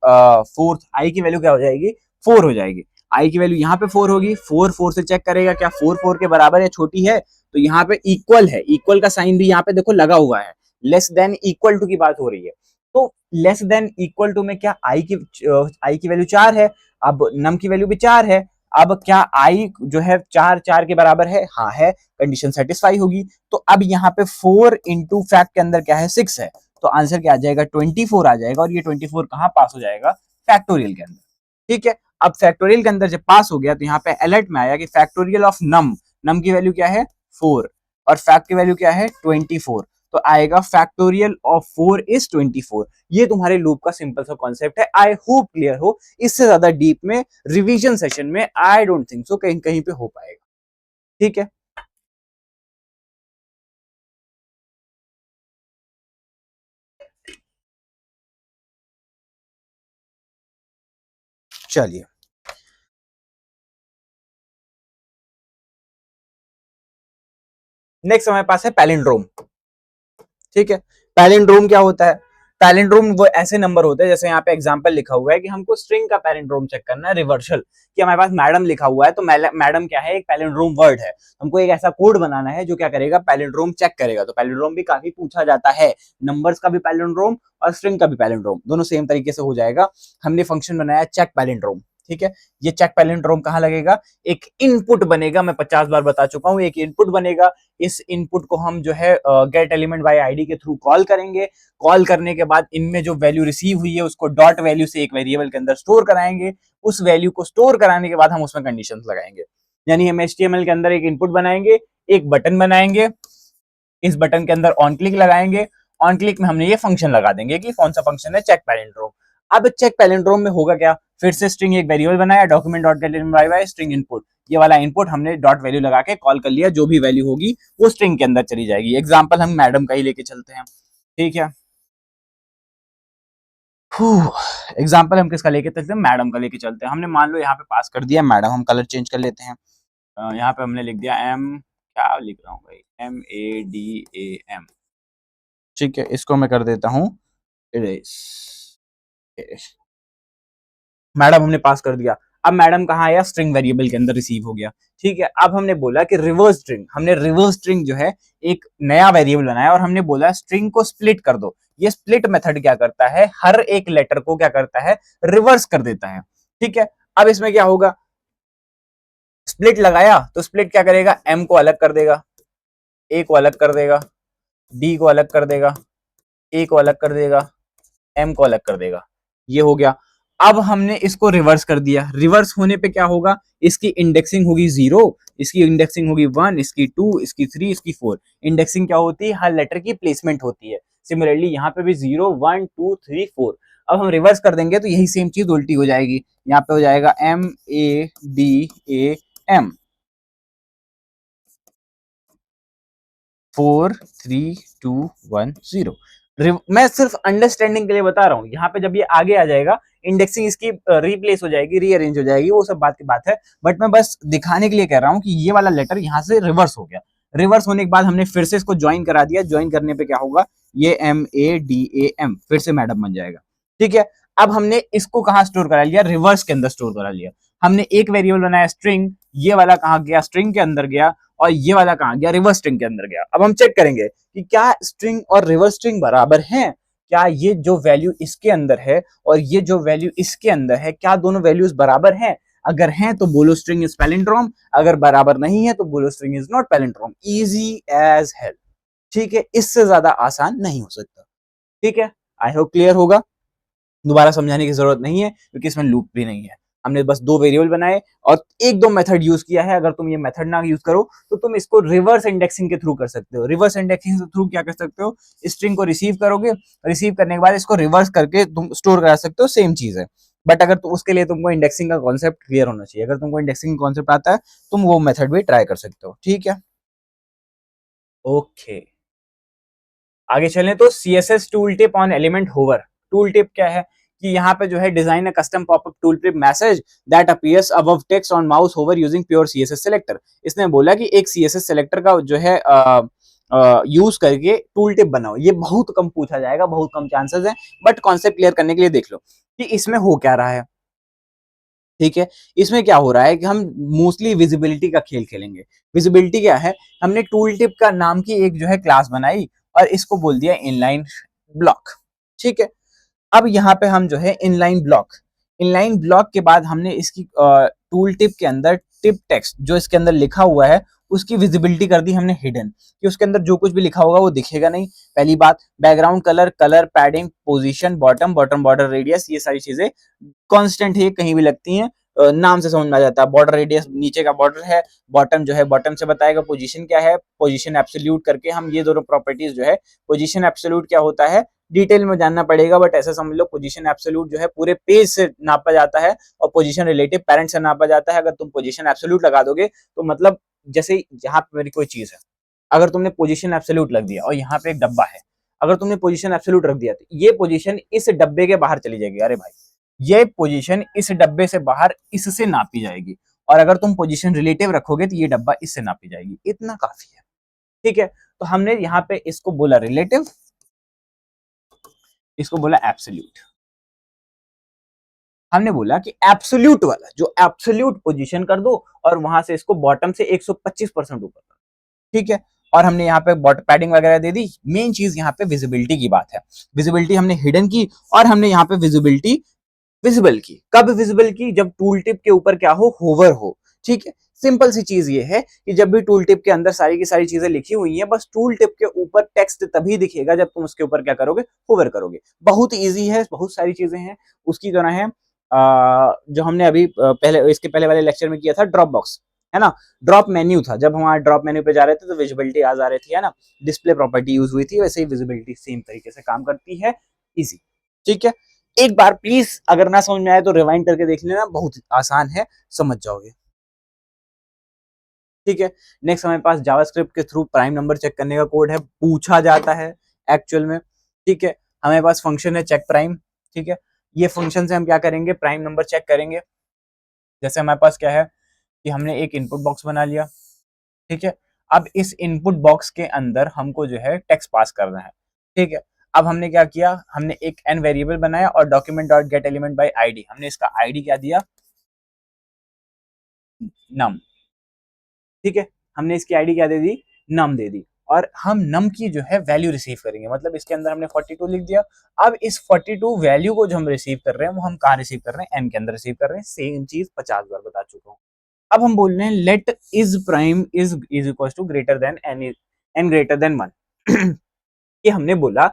फोर्थ आई की वैल्यू क्या हो जाएगी, 4 हो जाएगी। आई की वैल्यू यहाँ पे 4 होगी, 4 4 से चेक करेगा क्या 4 4 के बराबर है, छोटी है, तो यहाँ पे इक्वल है, इक्वल का साइन भी यहाँ पे देखो लगा हुआ है। लेस देन इक्वल टू की बात हो रही है, तो लेस देन इक्वल टू में क्या आई की वैल्यू 4 है, अब नम की वैल्यू भी 4 है। अब क्या आई जो है 4 4 के बराबर है, हाँ है, कंडीशन सेटिस्फाई होगी। तो अब यहाँ पे 4 इंटू फैक्ट के अंदर क्या है, 6 है, तो आंसर क्या आ जाएगा, 24 आ जाएगा। और ये 24 कहां पास हो जाएगा, फैक्टोरियल के अंदर। ठीक है, अब फैक्टोरियल के अंदर जब पास हो गया तो यहाँ पे अलर्ट में आया कि फैक्टोरियल ऑफ नम, नम की वैल्यू क्या है 4 और फैक्ट की वैल्यू क्या है 24, तो आएगा फैक्टोरियल ऑफ 4 इज 24। ये तुम्हारे लूप का सिंपल सा कॉन्सेप्ट है। आई होप क्लियर हो, इससे ज्यादा डीप में रिवीजन सेशन में आई डोंट थिंक सो कहीं कहीं पे हो पाएगा। ठीक है, चलिए नेक्स्ट हमारे पास है पैलिंड्रोम। ठीक है, पैलिंड्रोम क्या होता है, पैलिंड्रोम वो ऐसे नंबर होते हैं, जैसे यहाँ पे एग्जांपल लिखा हुआ है कि हमको स्ट्रिंग का पैलिंड्रोम चेक करना है, रिवर्सल, कि हमारे पास मैडम लिखा हुआ है, तो मैडम क्या है, एक पैलिंड्रोम वर्ड है, हमको एक ऐसा कोड बनाना है जो क्या करेगा, पैलिंड्रोम चेक करेगा। तो पैलिंड्रोम भी काफी पूछा जाता है, नंबर्स का भी पैलिंड्रोम और स्ट्रिंग का भी पैलिंड्रोम, दोनों सेम तरीके से हो जाएगा। हमने फंक्शन बनाया चेक पैलिंड्रोम। ठीक है, ये चेक पैलिंड्रोम कहाँ लगेगा, एक इनपुट बनेगा, मैं 50 बार बता चुका हूं, एक इनपुट बनेगा। इस इनपुट को हम जो है गेट एलिमेंट बाय आईडी के थ्रू कॉल करेंगे। कॉल करने के बाद इनमें जो वैल्यू रिसीव हुई है उसको डॉट वैल्यू से एक वेरिएबल के अंदर स्टोर कराएंगे। उस वैल्यू को स्टोर कराने के बाद हम उसमें कंडीशंस लगाएंगे। यानी हम एचटीएमएल के अंदर एक इनपुट बनाएंगे, एक बटन बनाएंगे, इस बटन के अंदर ऑन क्लिक लगाएंगे, ऑन क्लिक में हमने ये फंक्शन लगा देंगे कि कौन सा फंक्शन है, चेक पैलिंड्रोम। अब चेक पैलिंड्रोम में होगा क्या, फिर से स्ट्रिंग एक वेरिएबल बनाया, document dot get by by string input, ये वाला इनपुट हमने डॉट वैल्यू लगा के कॉल कर लिया, जो भी वैल्यू होगी वो स्ट्रिंग के अंदर चली जाएगी। एग्जांपल हम मैडम का ही लेके चलते हैं। ठीक है, एग्जाम्पल हम किसका लेके चलते हैं, मैडम का लेके चलते हैं। हमने मान लो यहाँ पे पास कर दिया मैडम, हम कलर चेंज कर लेते हैं। यहाँ पे हमने लिख दिया एम, क्या लिख रहा हूँ भाई, MADAM। ठीक है, इसको मैं कर देता हूँ इरेज। मैडम हमने पास कर दिया। अब मैडम कहाँ आया, स्ट्रिंग वेरिएबल के अंदर रिसीव हो गया। ठीक है, अब हमने बोला कि रिवर्स स्ट्रिंग, हमने रिवर्स स्ट्रिंग जो है एक नया वेरिएबल बनाया और हमने बोला स्ट्रिंग को स्प्लिट कर दो। ये स्प्लिट मेथड क्या करता है, हर एक लेटर को क्या करता है, रिवर्स कर देता है। ठीक है, अब इसमें क्या होगा, स्प्लिट लगाया तो स्प्लिट क्या करेगा, एम को अलग कर देगा, ए को अलग कर देगा, डी को अलग कर देगा, ए को अलग कर देगा, एम को अलग कर देगा। ये हो गया। अब हमने इसको रिवर्स कर दिया, रिवर्स होने पे क्या होगा, इसकी इंडेक्सिंग होगी 0, इसकी इंडेक्सिंग होगी 1, इसकी 2, इसकी 3, इसकी 4। इंडेक्सिंग क्या होती है, हर लेटर की प्लेसमेंट होती है। सिमिलरली यहाँ पे भी 0 1 2 3 4। अब हम रिवर्स कर देंगे तो यही सेम चीज उल्टी हो जाएगी, यहाँ पे हो जाएगा MADAM 4 3 2 1 0। मैं सिर्फ अंडरस्टैंडिंग के लिए बता रहा हूँ, यहाँ पे जब ये आगे आ जाएगा इंडेक्सिंग इसकी रिप्लेस हो जाएगी, रीअरेंज हो जाएगी, वो सब बात की बात है। बट मैं बस दिखाने के लिए कह रहा हूँ कि ये वाला लेटर यहाँ से रिवर्स हो गया। रिवर्स होने के बाद हमने फिर से इसको ज्वाइन करा दिया, ज्वाइन करने पे क्या होगा, ये MADAM फिर से मैडम बन जाएगा। ठीक है, अब हमने इसको कहाँ स्टोर करा लिया, रिवर्स के अंदर स्टोर करा लिया। हमने एक वेरिएबल बनाया स्ट्रिंग, ये वाला कहाँ गया, स्ट्रिंग के अंदर गया, और ये वाला कहाँ गया, रिवर्स स्ट्रिंग के अंदर गया। अब हम चेक करेंगे कि क्या स्ट्रिंग और रिवर्स स्ट्रिंग बराबर हैं, क्या ये जो वैल्यू इसके अंदर है और ये जो वैल्यू इसके अंदर है, क्या दोनों वैल्यूज बराबर हैं? अगर हैं तो बोलो स्ट्रिंग इज पैलिंड्रोम, अगर बराबर नहीं है तो बोलो string is not palindrome. Easy as hell. ठीक है, इससे ज्यादा आसान नहीं हो सकता। ठीक है, आई होप क्लियर होगा। दोबारा समझाने की जरूरत नहीं है क्योंकि इसमें लूप भी नहीं है। हमने बस दो वेरिएबल बनाए और एक दो मेथड यूज किया है। अगर तुम ये मेथड ना यूज करो तो तुम इसको रिवर्स इंडेक्सिंग के थ्रू कर सकते हो। रिवर्स इंडेक्सिंग के थ्रू क्या कर सकते हो, स्ट्रिंग को रिसीव करोगे, रिसीव करने के बाद इसको रिवर्स करके तुम स्टोर करा सकते हो, सेम चीज है। बट अगर उसके लिए तुमको इंडेक्सिंग का कॉन्सेप्ट क्लियर होना चाहिए। अगर तुमको इंडेक्सिंग का कॉन्सेप्ट आता है तुम वो मेथड भी ट्राई कर सकते हो। ठीक है, ओके। आगे चलें तो CSS tool tip on element hover. Tool tip क्या है कि यहाँ पे जो है design a custom popup tool tip message that appears above text on mouse hover using pure CSS selector. इसने बोला कि एक CSS सेलेक्टर का जो है यूज करके टूल टिप बनाओ। ये बहुत कम पूछा जाएगा, बहुत कम चांसेस है, बट कॉन्सेप्ट क्लियर करने के लिए देख लो कि इसमें हो क्या रहा है। ठीक है, इसमें क्या हो रहा है कि हम मोस्टली विजिबिलिटी का खेल खेलेंगे। विजिबिलिटी क्या है, हमने टूल टिप का नाम की एक जो है क्लास बनाई और इसको बोल दिया इनलाइन ब्लॉक। ठीक है, अब यहाँ पे हम जो है इनलाइन ब्लॉक के बाद हमने इसकी टूल टिप के अंदर टिप टेक्स्ट जो इसके अंदर लिखा हुआ है उसकी विजिबिलिटी कर दी हमने हिडन, कि उसके अंदर जो कुछ भी लिखा होगा वो दिखेगा नहीं। पहली बात, background colour, colour padding, position, bottom border radius, ये सारी चीजें कांस्टेंट है, कहीं भी लगती हैं। नाम से समझ में आ जाता है। बॉर्डर रेडियस नीचे का बॉर्डर है, बॉटम जो है बॉटम से बताएगा, पोजीशन क्या है, पोजीशन एब्सोल्यूट करके हम ये दोनों प्रॉपर्टीज जो है, पोजीशन एब्सोल्यूट क्या होता है डिटेल में जानना पड़ेगा, बट ऐसा समझ लो पोजीशन एब्सोल्यूट जो है पूरे पेज से नापा जाता है और पोजीशन रिलेटिव पैरेंट से नापा जाता है। अगर तुम पोजीशन एब्सोल्यूट लगा दोगे तो मतलब जैसे यहाँ पे मेरी कोई चीज है, अगर तुमने पोजीशन एब्सोल्यूट लग दिया और यहाँ पे एक डब्बा है, अगर तुमने पोजीशन एब्सोल्यूट रख दिया तो ये पोजीशन इस डब्बे के बाहर चली जाएगी। अरे भाई, ये पोजीशन इस डब्बे से बाहर इससे नापी जाएगी, और अगर तुम पोजीशन रिलेटिव रखोगे तो ये डब्बा इससे नापी जाएगी। इतना काफी है। ठीक है, तो हमने यहाँ पे इसको बोला रिलेटिव, इसको बोला एब्सोल्यूट। हमने बोला कि एब्सोल्यूट वाला जो एब्सोल्यूट पोजीशन कर दो और वहां से इसको बॉटम से 125% ऊपर कर दो। ठीक है, और हमने यहाँ पे बॉटम पैडिंग वगैरह दे दी। मेन चीज यहाँ पे विजिबिलिटी की बात है। विजिबिलिटी हमने हिडन की और हमने यहाँ पे विजिबिलिटी विजिबल की। कब विजिबल की, जब टूल टिप के ऊपर क्या हो, होवर हो। ठीक है, सिंपल सी चीज ये है कि जब भी टूल टिप के अंदर सारी की सारी चीजें लिखी हुई हैं, बस टूल टिप के ऊपर टेक्स्ट तभी दिखेगा जब तुम उसके ऊपर क्या करोगे, होवर करोगे। बहुत इजी है, बहुत सारी चीजें हैं उसकी तरह है। जो हमने अभी पहले इसके पहले वाले लेक्चर में किया था, ड्रॉप बॉक्स है ना, ड्रॉप मेन्यू था। जब हमारे ड्रॉप मेन्यू पे जा रहे थे तो विजिबिलिटी आ जा रही थी, है ना, डिस्प्ले प्रॉपर्टी यूज हुई थी। वैसे ही विजिबिलिटी सेम तरीके से काम करती है, इजी। ठीक है, एक बार प्लीज अगर ना समझ में आए तो रिवाइंड करके देख लेना, बहुत आसान है, समझ जाओगे। ठीक है, नेक्स्ट हमारे पास जावास्क्रिप्ट के थ्रू प्राइम नंबर चेक करने का कोड है, पूछा जाता है एक्चुअल में। ठीक है, हमारे पास फंक्शन है चेक प्राइम। ठीक है, ये फंक्शन से हम क्या करेंगे, प्राइम नंबर चेक करेंगे। जैसे हमारे पास क्या है कि हमने एक इनपुट बॉक्स बना लिया। ठीक है, अब इस इनपुट बॉक्स के अंदर हमको जो है टेक्स्ट पास करना है। ठीक है, अब हमने क्या किया, हमने एक एन वेरिएबल बनाया और document dot get element by ID, हमने इसका आईडी क्या दिया, नम। ठीक है, हमने इसकी आईडी क्या दे दी, नम दे दी, और हम नम की जो है वैल्यू रिसीव करेंगे। मतलब इसके अंदर हमने 42 लिख दिया। अब इस 42 वैल्यू को जो हम रिसीव कर रहे हैं वो हम कहाँ रिसीव कर रहे हैं, एन के अंदर रिसीव कर रहे हैं। सेम चीज 50 बार बता चुका हूँ। अब हम बोल रहे हैं let is prime is equal to greater than n greater than 1। कि हमने बोला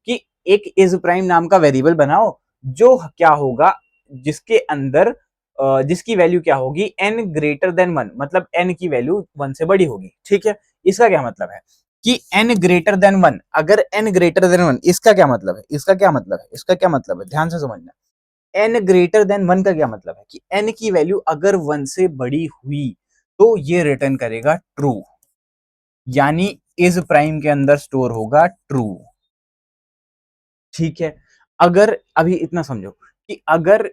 कि एक इज प्राइम नाम का वेरिएबल बनाओ जो क्या होगा, जिसके अंदर जिसकी वैल्यू क्या होगी, एन ग्रेटर देन 1, मतलब एन की वैल्यू 1 से बड़ी होगी। ठीक है, इसका क्या मतलब है कि एन ग्रेटर देन 1, अगर एन ग्रेटर देन 1, इसका क्या मतलब है, इसका क्या मतलब है, इसका क्या मतलब है, ध्यान से समझना। एन ग्रेटर देन 1 का क्या मतलब है कि एन की वैल्यू अगर 1 से बड़ी हुई तो ये रिटर्न करेगा ट्रू, यानी इज प्राइम के अंदर स्टोर होगा ट्रू। ठीक है, अगर अभी इतना समझो कि अगर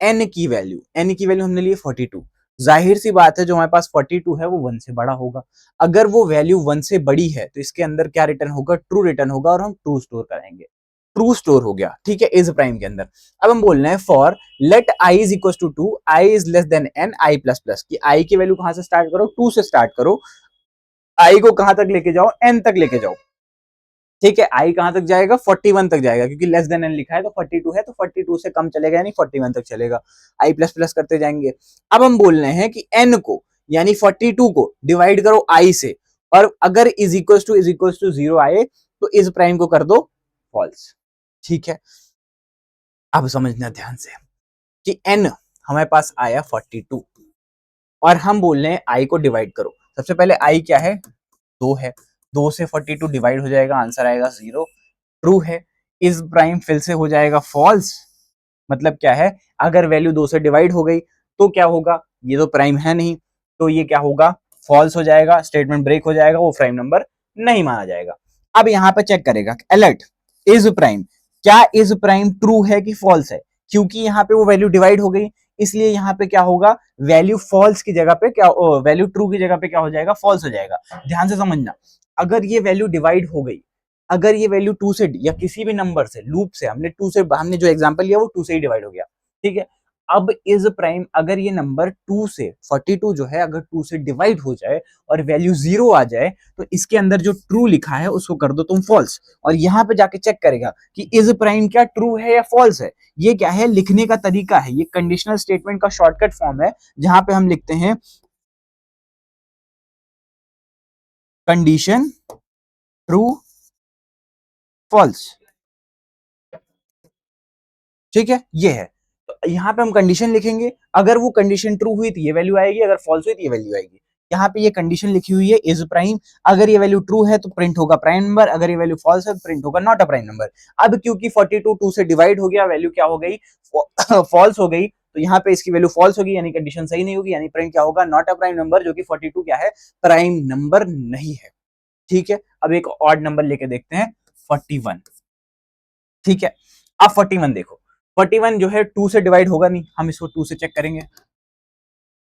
एन की वैल्यू हमने लिए 42, जाहिर सी बात है जो हमारे पास 42 है वो 1 से बड़ा होगा। अगर वो वैल्यू 1 से बड़ी है तो इसके अंदर क्या रिटर्न होगा, ट्रू रिटर्न होगा, और हम ट्रू स्टोर करेंगे। ट्रू स्टोर हो गया। ठीक है, इज प्राइम के अंदर। अब हम बोल रहे हैं for let i is equal to 2, i is less than n i plus plus, कि आई की वैल्यू कहां से स्टार्ट करो, 2 से स्टार्ट करो, आई को कहां तक लेके जाओ, एन तक लेके जाओ। ठीक है, आई कहां तक जाएगा 41 तक जाएगा, क्योंकि लेस देन एन लिखा है तो 42 है, तो 42 से कम चलेगा यानी 41 तक चलेगा। आई प्लस प्लस करते जाएंगे। अब हम बोल रहे हैं कि एन को यानी 42 को डिवाइड करो आई से, और अगर इज इक्वल टू 0 आए तो इस प्राइम को कर दो फॉल्स। ठीक है, अब समझना ध्यान से कि एन हमारे पास आया 42 और हम बोल रहे हैं आई को डिवाइड करो। सबसे पहले आई क्या है, 2 है, 2 से 42 डिवाइड हो जाएगा, आंसर आएगा 0। ट्रू है, इस प्राइम फिल से हो जाएगा फॉल्स। मतलब क्या है, अगर वैल्यू 2 से डिवाइड हो गई तो क्या होगा, ये तो प्राइम है नहीं, तो ये क्या होगा, फॉल्स हो जाएगा, स्टेटमेंट ब्रेक हो जाएगा, वो प्राइम नंबर नहीं माना जाएगा। अब यहां पे चेक करेगा अलर्ट इज प्राइम, क्या इज प्राइम ट्रू है कि फॉल्स है, क्योंकि यहाँ पे वो वैल्यू डिवाइड हो गई, इसलिए यहाँ पे क्या होगा, वैल्यू फॉल्स की जगह पे क्या, वैल्यू ट्रू की जगह पे क्या हो जाएगा, फॉल्स हो जाएगा। ध्यान से समझना, अगर ये वैल्यू डिवाइड हो गई, अगर ये वैल्यू 2 से या किसी भी नंबर से लूप से हमने 2 से, हमने जो एग्जांपल लिया वो 2 से ही डिवाइड हो गया, ठीक है। अब इज प्राइम, अगर ये नंबर 2 से 42 जो है अगर 2 से डिवाइड हो जाए और वैल्यू 0 आ जाए तो इसके अंदर जो ट्रू लिखा है उसको कर दो तुम फॉल्स, और यहां पे जाके चेक करेगा कि इज प्राइम क्या ट्रू है या फॉल्स है। ये क्या है, लिखने का तरीका है, ये कंडीशनल स्टेटमेंट का शॉर्टकट फॉर्म है, जहां पे हम लिखते हैं कंडीशन ट्रू फॉल्स। ठीक है, ये है, तो यहाँ पे हम कंडीशन लिखेंगे, अगर वो कंडीशन ट्रू हुई तो ये वैल्यू आएगी, अगर फॉल्स हुई तो ये वैल्यू आएगी। यहाँ पे ये कंडीशन लिखी हुई है इज प्राइम, अगर ये वैल्यू ट्रू है तो प्रिंट होगा प्राइम नंबर, अगर ये वैल्यू फॉल्स है तो प्रिंट होगा नॉट अ प्राइम नंबर। अब क्योंकि 42 2 से डिवाइड हो गया, वैल्यू क्या हो गई, फॉल्स हो गई, तो यहाँ पे इसकी वैल्यू फॉल्स होगी, यानी कंडीशन सही नहीं होगी, यानी प्रिंट क्या होगा, नॉट अ प्राइम नंबर, जो कि 42 क्या है, प्राइम नंबर नहीं है। ठीक है, अब एक ऑड नंबर लेके देखते हैं 41। ठीक है, अब 41 देखो, 41 जो है 2 से डिवाइड होगा नहीं, हम इसको 2 से चेक करेंगे,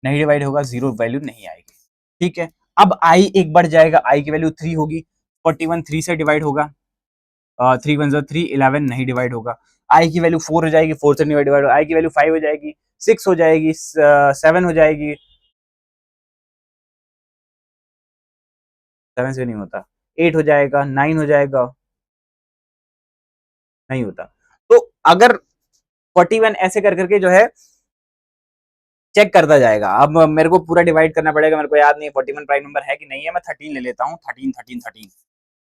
नहीं डिवाइड होगा, 0 वैल्यू नहीं आएगी। ठीक है, अब आई एक बढ़ जाएगा, आई की वैल्यू 3 होगी, 41 3 से डिवाइड होगा, 3 1 3 11 नहीं डिवाइड होगा। आई की वैल्यू 4 हो जाएगी, 4 से डिवाइड होगा, आई की वैल्यू 5 हो जाएगी, 6 हो जाएगी, 7 हो जाएगी, 7 से नहीं होता, 8 हो जाएगा, 9 हो जाएगा, नहीं होता। तो अगर 41 ऐसे कर करके जो है चेक करता जाएगा। अब मेरे को पूरा डिवाइड करना पड़ेगा, मेरे को याद नहीं है 41 प्राइम नंबर है कि नहीं है, मैं 13 ले लेता हूँ, 13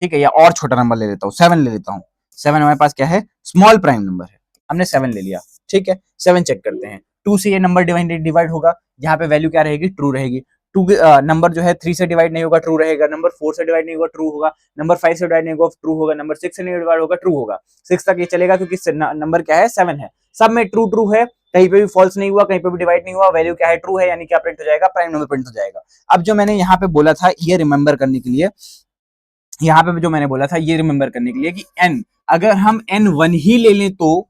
ठीक है, या और छोटा नंबर ले लेता हूँ, 7 ले लेता हूँ। 7 हमारे पास क्या है, स्मॉल प्राइम नंबर है, हमने 7 ले लिया। ठीक है, 7 चेक करते हैं, 2 से ये नंबर डिवाइड होगा, यहाँ पे वैल्यू क्या रहेगी, ट्रू रहेगी। टू नंबर जो है 3 से डिवाइड नहीं होगा, ट्रू रहेगा। नंबर 4 से डिवाइड नहीं होगा, ट्रू होगा। नंबर 5 से डिवाइड नहीं होगा, ट्रू होगा। नंबर 6 से नहीं डिवाइड होगा, ट्रू होगा। 6 तक ये चलेगा क्योंकि नंबर क्या है, 7 है, सब में ट्रू ट्रू है, कहीं पे भी फॉल्स नहीं हुआ, कहीं पे भी डिवाइड नहीं हुआ, वैल्यू क्या है, ट्रू है, यानी क्या प्रिंट हो जाएगा, प्राइम नंबर प्रिंट हो जाएगा। अब जो मैंने यहाँ पे बोला था ये रिमेंबर करने के लिए, यहाँ पे जो मैंने बोला था ये रिमेंबर करने के लिए कि एन, अगर हम एन वन ही ले लें तो,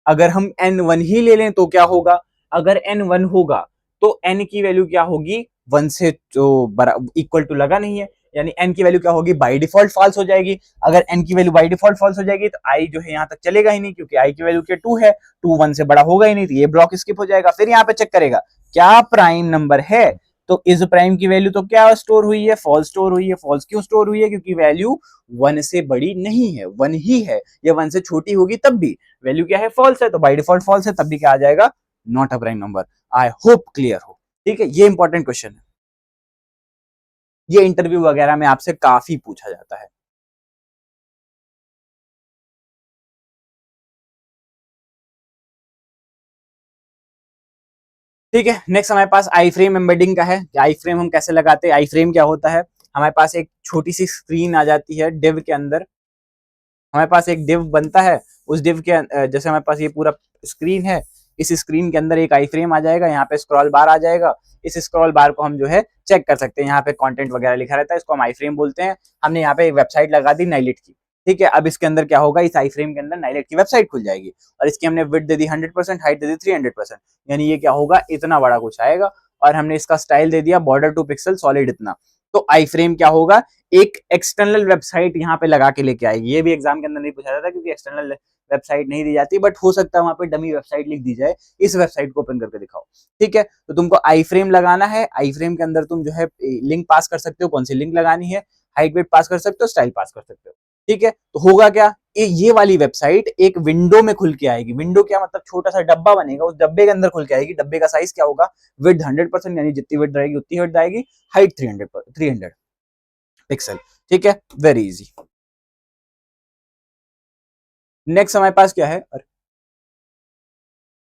अगर हम एन वन ही ले लें तो क्या होगा, अगर एन वन होगा तो एन की वैल्यू क्या होगी, वन से जो इक्वल टू लगा नहीं है, यानी एन की वैल्यू क्या होगी, बाय डिफॉल्ट फॉल्स हो जाएगी। अगर एन की वैल्यू बाय डिफॉल्ट फॉल्स हो जाएगी तो आई जो है यहाँ तक चलेगा ही नहीं, क्योंकि आई की वैल्यू क्या 2 है, 2 1 से बड़ा होगा ही नहीं, तो ये ब्लॉक स्किप हो जाएगा। फिर यहाँ पे चेक करेगा क्या प्राइम नंबर है, तो इस प्राइम की वैल्यू तो क्या स्टोर हुई है, फॉल्स स्टोर हुई है। फॉल्स क्यों स्टोर हुई है, क्योंकि वैल्यू 1 से बड़ी नहीं है, 1 ही है, या 1 से छोटी होगी तब भी वैल्यू क्या है, फॉल्स है, तो बाय डिफॉल्ट फॉल्स है, तब भी क्या आ जाएगा, not a prime number. I hope clear हो। ठीक है, ये इंपॉर्टेंट क्वेश्चन है, ये इंटरव्यू वगैरह में आपसे काफी पूछा जाता है। ठीक है, नेक्स्ट हमारे पास आई फ्रेम एम्बेडिंग का है। आई फ्रेम हम कैसे लगाते हैं, आई फ्रेम क्या होता है, हमारे पास एक छोटी सी स्क्रीन आ जाती है डिव के अंदर, हमारे पास एक डिव बनता है, उस डिव के जैसे हमारे पास ये पूरा स्क्रीन है, इस स्क्रीन के अंदर एक आई फ्रेम आ जाएगा, यहाँ पे स्क्रॉल बार आ जाएगा, इस स्क्रॉल बार को हम जो है चेक कर सकते हैं, यहाँ पे कंटेंट वगैरह लिखा रहता है, इसको हम आई फ्रेम बोलते हैं। हमने यहाँ पे एक वेबसाइट लगा दी नाइलेट की, ठीक है। अब इसके अंदर क्या होगा, इस आई फ्रेम के अंदर नाइलेट की वेबसाइट खुल जाएगी, और इसकी हमने विड्थ दे दी 100%, हाइट दे दी 300%, यानी ये क्या होगा, इतना बड़ा कुछ आएगा। और हमने इसका स्टाइल दे दिया बॉर्डर टू पिक्सल सॉलिड इतना, तो आई फ्रेम क्या होगा, एक एक्सटर्नल वेबसाइट यहाँ पे लगा के लेके आएगी। ये भी एग्जाम के अंदर नहीं पूछा जाता क्योंकि एक्सटर्नल वेबसाइट नहीं दी जाती, बट हो सकता है वहां पे डमी वेबसाइट लिख दी जाए, इस वेबसाइट को ओपन करके दिखाओ। ठीक है, तो तुमको आई फ्रेम लगाना है, आई फ्रेम के अंदर तुम जो है लिंक पास कर सकते हो, कौन सी लिंक लगानी है, हाइट वेट पास कर सकते हो, स्टाइल पास कर सकते हो। ठीक है, तो होगा क्या, ये वाली वेबसाइट एक विंडो में खुल के आएगी। विंडो क्या मतलब, छोटा सा डब्बा बनेगा, उस डब्बे के अंदर खुल के आएगी। डब्बे का साइज क्या होगा, विड्थ 100%, यानी जितनी विड्थ रहेगी उतनी विड्थ आएगी, हाइट 300 पिक्सल। ठीक है, वेरी इजी। नेक्स्ट हमारे पास क्या है,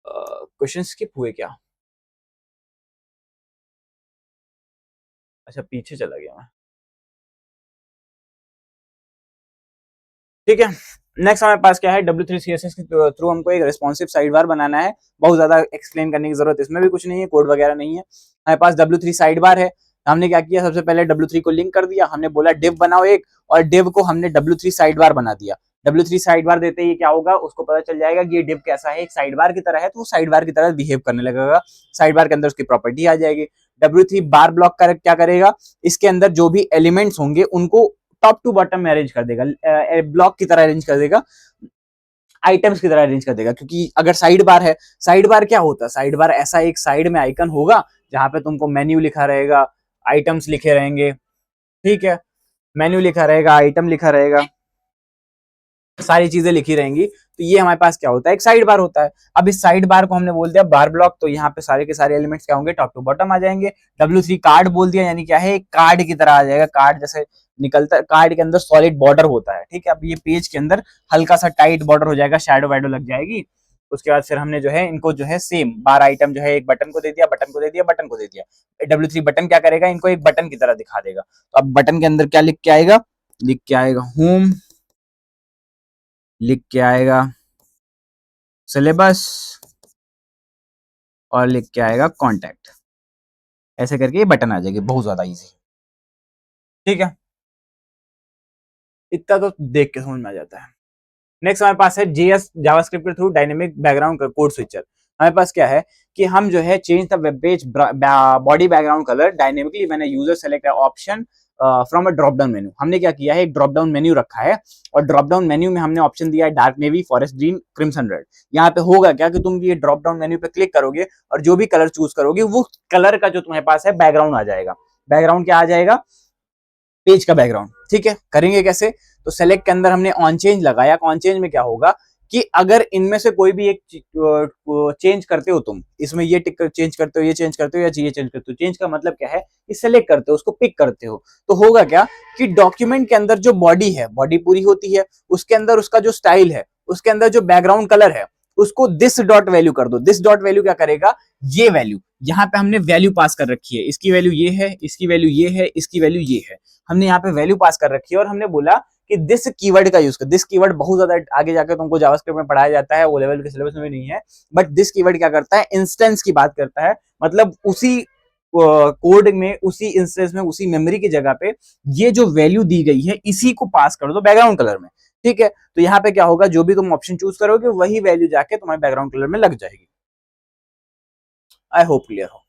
क्वेश्चन स्किप हुए क्या, अच्छा पीछे चला गया मैं। ठीक है, नेक्स्ट हमारे पास क्या है, W3CSS के थ्रू हमको एक रेस्पॉन्सिव साइड बार बनाना है। बहुत ज्यादा एक्सप्लेन करने की जरूरत इसमें भी कुछ नहीं है, कोड वगैरह नहीं है। हमारे पास W3 साइड बार है। हमने क्या किया, सबसे पहले W3 को लिंक कर दिया, हमने बोला डिव बनाओ एक, और डिव को हमने W3 साइड बार बना दिया। W3 साइड बार देते ही क्या होगा, उसको पता चल जाएगा कि ये डिव कैसा है, एक साइड बार की तरह है, तो वो साइड बार की तरह बिहेव करने लगेगा। साइड बार के अंदर उसकी प्रॉपर्टी आ जाएगी। W3 बार ब्लॉक कर क्या करेगा, इसके अंदर जो भी एलिमेंट्स होंगे उनको टॉप टू बॉटम में अरेंज कर देगा, ब्लॉक की तरह अरेंज कर देगा, आइटम्स की तरह अरेंज कर देगा। क्योंकि अगर साइड बार है, साइड बार क्या होता है, साइड बार ऐसा एक साइड में आइकन होगा जहां पे तुमको मेन्यू लिखा रहेगा, आइटम्स लिखे रहेंगे। ठीक है, मेन्यू लिखा रहेगा, आइटम लिखा रहेगा, सारी चीजें लिखी रहेंगी। तो ये हमारे पास क्या होता है, एक साइड बार होता है। अब इस साइड बार को हमने बोल दिया बार ब्लॉक, तो यहाँ पे सारे के सारे एलिमेंट्स क्या होंगे, टॉप टू बॉटम आ जाएंगे। W3 कार्ड बोल दिया, यानी क्या है, एक कार्ड की तरह आ जाएगा। कार्ड जैसे निकलता है, कार्ड के अंदर सॉलिड बॉर्डर होता है। ठीक है, अब ये पेज के अंदर हल्का सा टाइट बॉर्डर हो जाएगा, शैडो वैडो लग जाएगी। उसके बाद फिर हमने जो है इनको जो है सेम बार आइटम जो है, एक बटन को दे दिया, बटन को दे दिया, बटन को दे दिया। W3 बटन क्या करेगा, इनको एक बटन की तरह दिखा देगा। तो अब बटन के अंदर क्या लिख के आएगा, लिख के आएगा होम, लिख के आएगा सिलेबस, और लिख के आएगा कॉन्टैक्ट। ऐसे करके ये बटन आ जाएगी, बहुत ज्यादा इजी। ठीक है, इतना तो देख के समझ में आ जाता है। नेक्स्ट हमारे पास है JS जावास्क्रिप्ट के through dynamic background code switcher. हमारे पास क्या है कि हम जो है change the web page body background colour dynamically when a user select option from a drop down menu. हमने क्या किया है, एक ड्रॉप डाउन मेन्यू रखा है, और ड्रॉप डाउन मेन्यू में हमने ऑप्शन दिया है dark navy, forest green, crimson red. यहाँ पे होगा क्या कि तुम ये ड्रॉप डाउन मेन्यू पे क्लिक करोगे और जो भी कलर चूज करोगे वो कलर का जो तुम्हारे पास है बैकग्राउंड आ जाएगा। बैकग्राउंड क्या आ जाएगा, पेज का बैकग्राउंड। ठीक है, करेंगे कैसे, तो सेलेक्ट के अंदर हमने ऑन चेंज लगाया। ऑन चेंज में क्या होगा कि अगर इनमें से कोई भी एक चेंज करते हो, तुम इसमें ये टिक चेंज करते हो, ये चेंज करते हो, या ये चेंज करते हो, चेंज का मतलब क्या है कि सेलेक्ट करते हो, उसको पिक करते हो, तो होगा क्या कि डॉक्यूमेंट के अंदर जो बॉडी है, बॉडी पूरी होती है, उसके अंदर उसका जो स्टाइल है, उसके अंदर जो बैकग्राउंड कलर है, उसको दिस डॉट वैल्यू कर दो। दिस डॉट वैल्यू क्या करेगा, ये वैल्यू, यहाँ पे हमने वैल्यू पास कर रखी है, इसकी वैल्यू ये है, इसकी वैल्यू ये है, इसकी वैल्यू ये है। हमने यहाँ पे वैल्यू पास कर रखी है, और हमने बोला कि दिस कीवर्ड का यूज कर। दिस कीवर्ड बहुत ज्यादा आगे जाकर तुमको जावास्क्रिप्ट में पढ़ाया जाता है, वो लेवल के सिलेबस में नहीं है, बट दिस कीवर्ड क्या करता है, इंस्टेंस की बात करता है। मतलब उसी कोड में, उसी इंस्टेंस में, उसी मेमोरी की जगह पे ये जो वैल्यू दी गई है, इसी को पास कर दो बैकग्राउंड कलर में। ठीक है, तो यहाँ पे क्या होगा, जो भी तुम ऑप्शन चूज करोगे वही वैल्यू जाके तुम्हारे बैकग्राउंड कलर में लग जाएगी। आई होप क्लियर हो।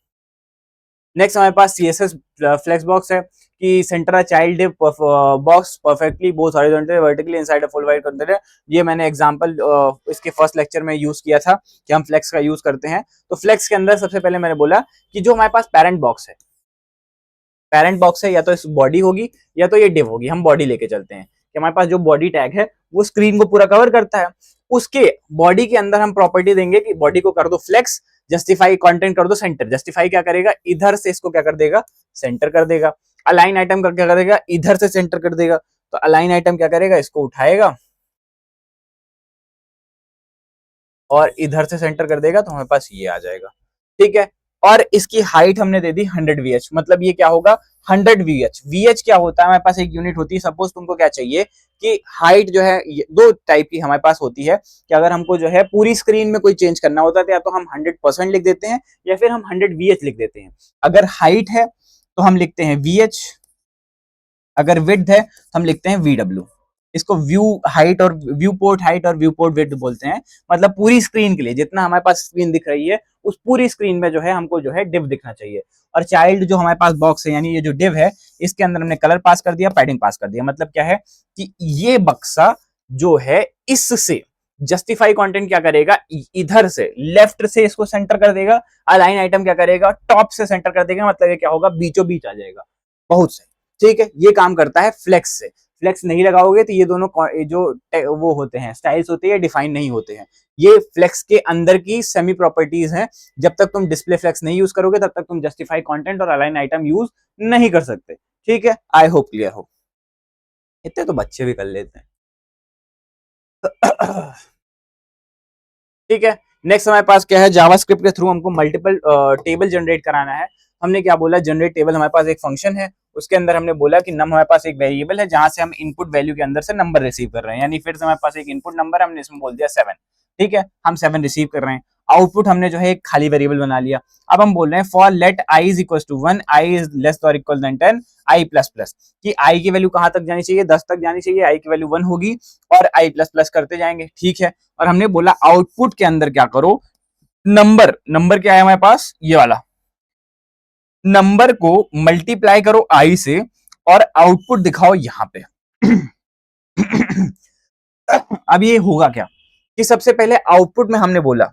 नेक्स्ट हमारे पास CSS फ्लेक्स बॉक्स है कि centre a child div box perfectly both horizontally vertically inside a full wide container. ये मैंने एग्जांपल इसके फर्स्ट लेक्चर में यूज किया था कि हम फ्लेक्स का यूज करते हैं। तो फ्लेक्स के अंदर सबसे पहले मैंने बोला कि जो हमारे पास पेरेंट बॉक्स है, पेरेंट बॉक्स है, या तो इस बॉडी होगी या तो ये डिव होगी। हम बॉडी लेके चलते हैं कि हमारे पास जो बॉडी टैग है वो स्क्रीन को पूरा कवर करता है। उसके बॉडी के अंदर हम प्रॉपर्टी देंगे कि बॉडी को कर दो फ्लेक्स, जस्टिफाई कंटेंट कर दो सेंटर। जस्टिफाई क्या करेगा, इधर से इसको क्या कर देगा, सेंटर कर देगा। अलाइन आइटम का क्या करेगा, इधर से सेंटर कर देगा। तो अलाइन आइटम क्या करेगा, इसको उठाएगा और इधर से सेंटर कर देगा, तो हमारे पास ये आ जाएगा। ठीक है, और इसकी हाइट हमने दे दी 100 VH। मतलब ये क्या होगा, 100 VH। VH क्या होता है, हमारे पास एक यूनिट होती है। सपोज तुमको क्या चाहिए कि हाइट जो है, दो टाइप की हमारे पास होती है कि अगर हमको जो है पूरी स्क्रीन में कोई चेंज करना होता है, या तो हम 100% लिख देते हैं, या फिर हम 100 VH लिख देते हैं। अगर हाइट है तो हम लिखते हैं VH, अगर विड्थ है तो हम लिखते हैं VW। इसको व्यू हाइट और व्यू पोर्ट हाइट और व्यू पोर्ट विड्थ बोलते हैं। मतलब पूरी स्क्रीन के लिए जितना हमारे पास स्क्रीन दिख रही है, उस पूरी स्क्रीन में जो है हमको जो है डिव दिखना चाहिए। और चाइल्ड जो हमारे पास बॉक्स है, यानी ये जो डिव है, इसके अंदर हमने कलर पास कर दिया, पैडिंग पास कर दिया। मतलब क्या है कि ये बक्सा जो है, इससे जस्टिफाई कंटेंट क्या करेगा, इधर से लेफ्ट से इसको सेंटर कर देगा। अलाइन आइटम क्या करेगा, टॉप से सेंटर कर देगा। मतलब ये क्या होगा, बीचों बीच आ जाएगा। बहुत सही। ठीक है, ये काम करता है फ्लेक्स से। फ्लेक्स नहीं लगाओगे तो ये दोनों जो वो होते हैं स्टाइल्स होते हैं ये डिफाइन नहीं होते हैं। ये फ्लेक्स के अंदर की सेमी प्रॉपर्टीज हैं। जब तक तुम डिस्प्ले फ्लेक्स नहीं यूज करोगे तब तक तुम जस्टिफाई कंटेंट और अलाइन आइटम यूज नहीं कर सकते। ठीक है, आई होप क्लियर हो। इतने तो बच्चे भी कर लेते हैं। ठीक है, नेक्स्ट हमारे पास क्या है, जावास्क्रिप्ट के थ्रू हमको मल्टीपल टेबल जनरेट कराना है। हमने क्या बोला, जनरेट टेबल हमारे पास एक फंक्शन है, उसके अंदर हमने बोला कि नम हमारे पास एक वेरिएबल है जहां से हम इनपुट वैल्यू के अंदर से नंबर रिसीव कर रहे हैं। यानी फिर से हमारे पास एक इनपुट नंबर है, हमने इसमें बोल दिया 7। ठीक है, हम 7 रिसीव कर रहे हैं। आउटपुट हमने जो है एक खाली वेरिएबल बना लिया। अब हम बोल रहे हैं for let i is equal to 1, i is less और equal than 10, i plus plus, कि आई की वैल्यू कहां तक जानी चाहिए, 10 तक जानी चाहिए, आई की वैल्यू 1 होगी और आई प्लस प्लस करते जाएंगे। ठीक है, और हमने बोला आउटपुट के अंदर क्या करो, नंबर, नंबर क्या है हमारे पास, ये वाला नंबर को मल्टीप्लाई करो आई से और आउटपुट दिखाओ यहां पे। अब ये होगा क्या कि सबसे पहले आउटपुट में हमने बोला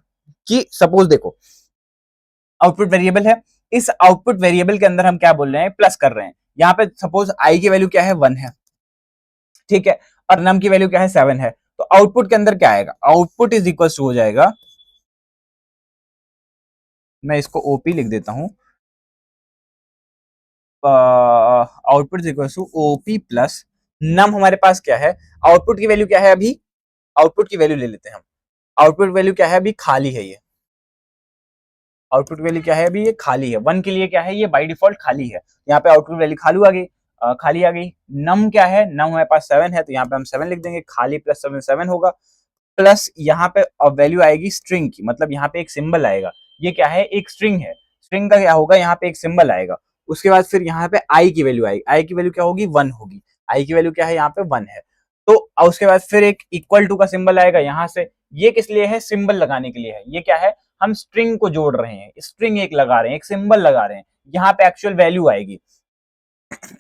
कि सपोज देखो आउटपुट वेरिएबल है, इस आउटपुट वेरिएबल के अंदर हम क्या बोल रहे हैं, प्लस कर रहे हैं। यहां पे सपोज आई की वैल्यू क्या है, 1 है। ठीक है, और नम की वैल्यू क्या है, 7 है। तो आउटपुट के अंदर क्या आएगा, आउटपुट इज इक्वल टू हो जाएगा, मैं इसको ओपी लिख देता हूं, output is equal to OP plus num. हमारे पास क्या है, आउटपुट की वैल्यू क्या है अभी, आउटपुट की वैल्यू ले लेते हैं हम। आउटपुट वैल्यू क्या है अभी, खाली है ये। आउटपुट वैल्यू क्या है अभी, ये खाली है। 1 के लिए क्या है, ये बाय डिफॉल्ट खाली है। यहाँ पे आउटपुट वैल्यू खाली आ गई, खाली आ गई। नम क्या है, नम हमारे पास 7 है, तो यहाँ पे हम 7 लिख देंगे, खाली प्लस 7 7 होगा। प्लस यहाँ पे वैल्यू आएगी स्ट्रिंग की, मतलब यहाँ पे एक सिंबल आएगा। ये क्या है, एक स्ट्रिंग है। स्ट्रिंग का क्या होगा, यहाँ पे एक सिंबल आएगा। उसके बाद फिर यहाँ पे आई की वैल्यू आएगी, आई की वैल्यू क्या होगी, 1 होगी। आई की वैल्यू क्या है, यहाँ पे 1 है। तो उसके बाद फिर एक इक्वल टू का सिंबल आएगा यहाँ से। ये किस लिए है, सिंबल लगाने के लिए है। ये क्या है, हम स्ट्रिंग को जोड़ रहे हैं, स्ट्रिंग एक लगा रहे हैं, एक सिंबल लगा रहे हैं। यहाँ पे एक्चुअल वैल्यू आएगी।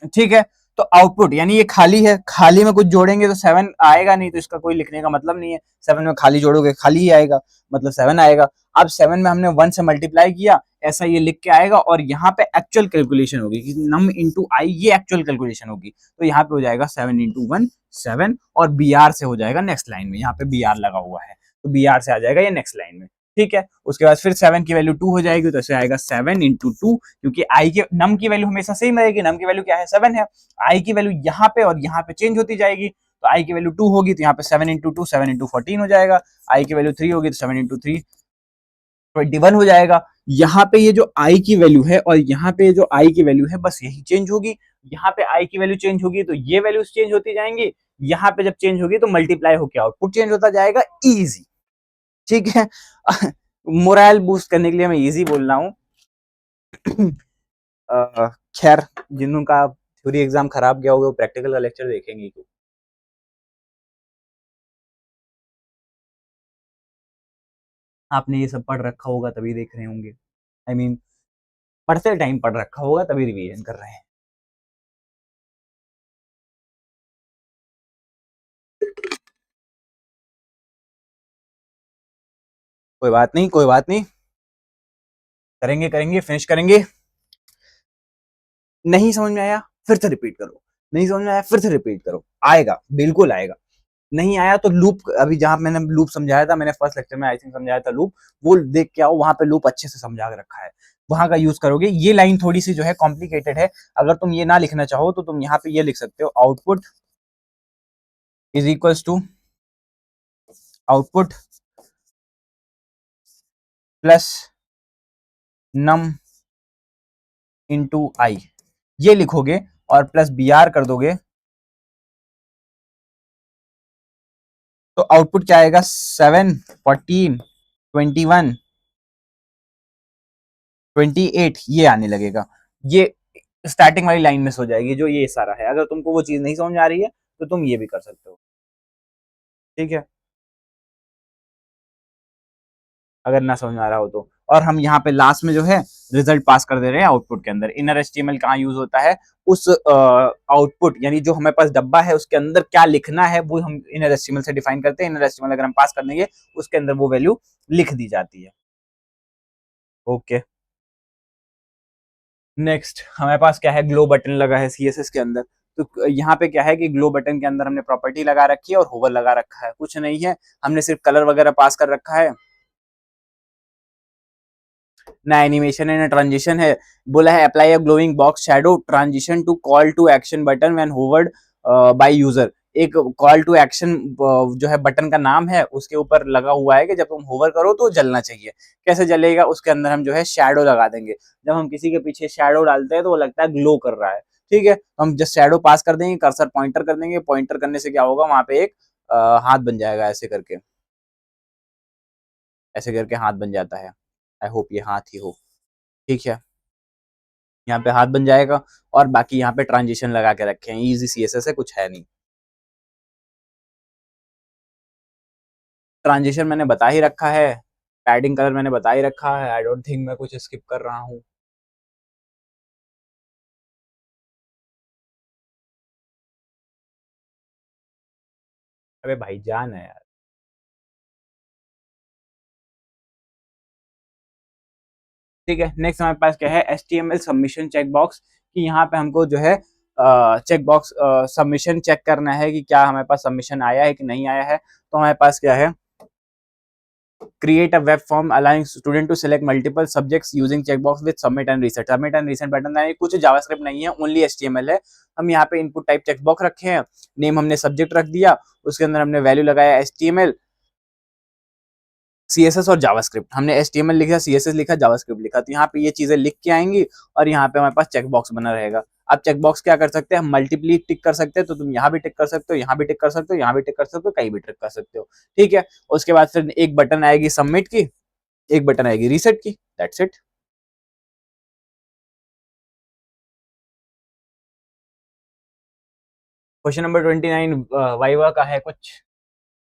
ठीक है, तो आउटपुट यानी ये खाली है, खाली में कुछ जोड़ेंगे तो 7 आएगा नहीं, तो इसका कोई लिखने का मतलब नहीं है। 7 में खाली जोड़ोगे खाली ही आएगा, मतलब 7 आएगा। अब 7 में हमने 1 से मल्टीप्लाई किया, ऐसा ये लिख के आएगा, और यहाँ पे एक्चुअल कैलकुलेशन होगी कि नम इंटू आई, ये एक्चुअल कैलकुलेशन होगी। तो यहाँ पे हो जाएगा 7 इंटू 1 7, और बी आर से हो जाएगा नेक्स्ट लाइन में। यहाँ पे बी आर लगा हुआ है, तो बी आर से आ जाएगा ये नेक्स्ट लाइन में। ठीक है, उसके बाद फिर 7 की वैल्यू 2 हो जाएगी, तो ऐसे आएगा 7 इंटू 2, क्योंकि आई के नम की वैल्यू हमेशा सेम रहेगी। नम की वैल्यू क्या है, 7 है। आई की वैल्यू यहाँ पे और यहाँ पे चेंज होती जाएगी, तो आई की वैल्यू 2 होगी, तो यहाँ पे 7 इंटू 2 7 इंटू 14 हो जाएगा। आई की वैल्यू 3 होगी, तो 7 इंटू 3 21 हो जाएगा। यहाँ पे ये जो आई की वैल्यू है और यहाँ पे जो आई की वैल्यू है, बस यही चेंज होगी। यहाँ पे आई की वैल्यू चेंज होगी तो ये वैल्यूज चेंज होती जाएंगी। यहाँ पे जब चेंज होगी तो मल्टीप्लाई होकर आउटपुट चेंज होता जाएगा। इजी, ठीक है। मोरल बूस्ट करने के लिए मैं इजी बोल रहा हूँ। खैर, जिनका थ्योरी एग्जाम खराब गया होगा वो प्रैक्टिकल का लेक्चर देखेंगे क्यों। आपने ये सब पढ़ रखा होगा तभी देख रहे होंगे, आई मीन पढ़ते टाइम पढ़ रखा होगा तभी रिवीजन कर रहे हैं। कोई बात नहीं, कोई बात नहीं, करेंगे करेंगे, फिनिश करेंगे। नहीं समझ में आया फिर से रिपीट करो, नहीं समझ में आया फिर से रिपीट करो, आएगा, बिल्कुल आएगा। नहीं आया तो लूप, अभी जहां मैंने लूप समझाया था, मैंने फर्स्ट लेक्चर में आई थिंक समझाया था लूप, वो देख के आओ, वहां पे लूप अच्छे से समझा के रखा है, वहां का यूज करोगे। ये लाइन थोड़ी सी जो है कॉम्प्लिकेटेड है, अगर तुम ये ना लिखना चाहो तो तुम यहाँ पे ये लिख सकते हो, output is equals to output plus num into i, ये लिखोगे और प्लस बी आर कर दोगे, तो आउटपुट क्या आएगा, 7 14 21 28, ये आने लगेगा। ये स्टार्टिंग वाली लाइन में सो जाएगी जो ये सारा है। अगर तुमको वो चीज नहीं समझ आ रही है तो तुम ये भी कर सकते हो। ठीक है, अगर ना समझ आ रहा हो तो। और हम यहाँ पे लास्ट में जो है रिजल्ट पास कर दे रहे हैं आउटपुट के अंदर। इनर एचटीएमएल कहाँ यूज होता है, उस आउटपुट यानी जो हमारे पास डब्बा है उसके अंदर क्या लिखना है वो हम इनर एचटीएमएल से डिफाइन करते हैं। इनर एचटीएमएल अगर हम पास कर देंगे उसके अंदर वो वैल्यू लिख दी जाती है। ओके, नेक्स्ट हमारे पास क्या है, ग्लो बटन लगा है सीएसएस के अंदर। तो यहाँ पे क्या है कि ग्लो बटन के अंदर हमने प्रॉपर्टी लगा रखी है और होवर लगा रखा है, कुछ नहीं है, हमने सिर्फ कलर वगैरह पास कर रखा है, ना एनिमेशन है ना ट्रांजिशन है। बोला है apply a glowing box shadow transition to call to action button when hovered by user. एक कॉल टू एक्शन जो है बटन का नाम है, उसके ऊपर लगा हुआ है कि जब तुम होवर करो तो जलना चाहिए। कैसे जलेगा, उसके अंदर हम जो है शैडो लगा देंगे। जब हम किसी के पीछे शैडो डालते हैं तो वो लगता है ग्लो कर रहा है, ठीक है। हम जस्ट शैडो पास कर देंगे, कर्सर पॉइंटर कर देंगे, पॉइंटर करने से क्या होगा, वहां पे एक हाथ बन जाएगा, ऐसे करके, ऐसे करके हाथ बन जाता है। आई होप ये हाथ ही हो, ठीक है। यहाँ पे हाथ बन जाएगा और बाकी यहाँ पे ट्रांजिशन लगा के रखे हैं, इजी सीएसएस है, कुछ है नहीं। ट्रांजिशन मैंने बता ही रखा है, पैडिंग कलर मैंने बता ही रखा है, आई डोंट थिंक मैं कुछ स्किप कर रहा हूँ। अबे भाई जान है यार। ठीक है, नेक्स्ट हमारे पास क्या है, HTML सबमिशन चेक बॉक्स, कि यहाँ पे हमको जो है चेक बॉक्स सबमिशन चेक करना है कि क्या हमारे पास सबमिशन आया है कि नहीं आया है। तो हमारे पास क्या है, create a web form allowing student to select multiple subjects using checkbox with submit and reset। submit and reset button है, कुछ जावास्क्रिप्ट नहीं है, ओनली HTML है। हम यहाँ पे इनपुट टाइप चेकबॉक्स रखे हैं, नेम हमने सब्जेक्ट रख दिया, उसके अंदर हमने वैल्यू लगाया HTML, CSS और जावास्क्रिप्ट। हमने HTML लिखा, CSS लिखा, जावास्क्रिप्ट लिखा, तो यहाँ पे ये चीजें लिख के आएंगी और यहाँ पे हमारे पास चेकबॉक्स बना रहेगा। आप चेकबॉक्स क्या कर सकते हैं, हम मल्टीपली टिक कर सकते हैं, तो तुम यहाँ भी टिक कर सकते हो, यहाँ भी टिक कर सकते हो, यहाँ भी टिक कर सकते हो, कहीं भी टिक कर सकते हो, ठीक है। उसके बाद फिर एक बटन आएगी सबमिट की, एक बटन आएगी रीसेट की, that's it. Question number 29 viva का है कुछ,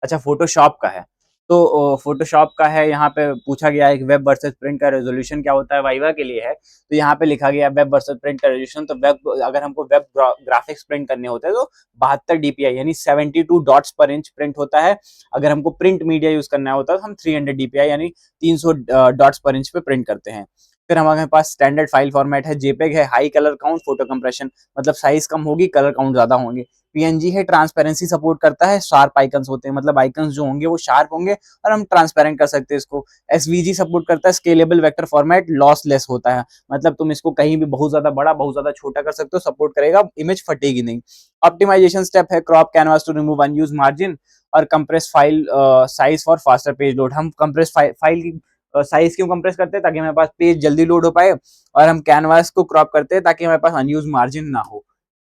अच्छा फोटोशॉप का है। तो फोटोशॉप का है, यहाँ पे पूछा गया है कि वेब वर्सेस प्रिंट का रेजोल्यूशन क्या होता है, वाइवा के लिए है। तो यहाँ पे लिखा गया वेब वर्सेस प्रिंट का रेजोल्यूशन, तो वेब, अगर हमको वेब ग्राफिक्स प्रिंट करने होते हैं तो 72 DPI यानी 72 डॉट्स पर इंच प्रिंट होता है। अगर हमको प्रिंट मीडिया यूज करना होता है तो हम 300 DPI यानी 300 डॉट्स पर इंच पे प्रिंट करते हैं। फिर हमारे पास स्टैंडर्ड फाइल फॉर्मेट है, जेपेग है, high colour count, photo compression, मतलब साइज कम होगी, कलर काउंट ज्यादा होंगे। PNG है, ट्रांसपेरेंसी सपोर्ट करता है, शार्प आइकन्स होते हैं, मतलब आइकन्स जो होंगे वो शार्प होंगे और हम ट्रांसपेरेंट कर सकते हैं इसको। SVG सपोर्ट करता है, स्केलेबल वेक्टर फॉर्मेट, लॉसलेस होता है, मतलब तुम इसको कहीं भी बहुत ज्यादा बड़ा बहुत ज्यादा छोटा कर सकते हो, सपोर्ट करेगा, इमेज फटेगी नहीं। ऑप्टिमाइजेशन स्टेप है, crop canvas to remove unused margin और compress file size for faster page load. हम कंप्रेस फाइल की साइज क्यों कंप्रेस करते हैं, ताकि हमारे पास पेज जल्दी लोड हो पाए, और हम कैनवास को क्रॉप करते हैं ताकि हमारे पास अनयूज मार्जिन ना हो।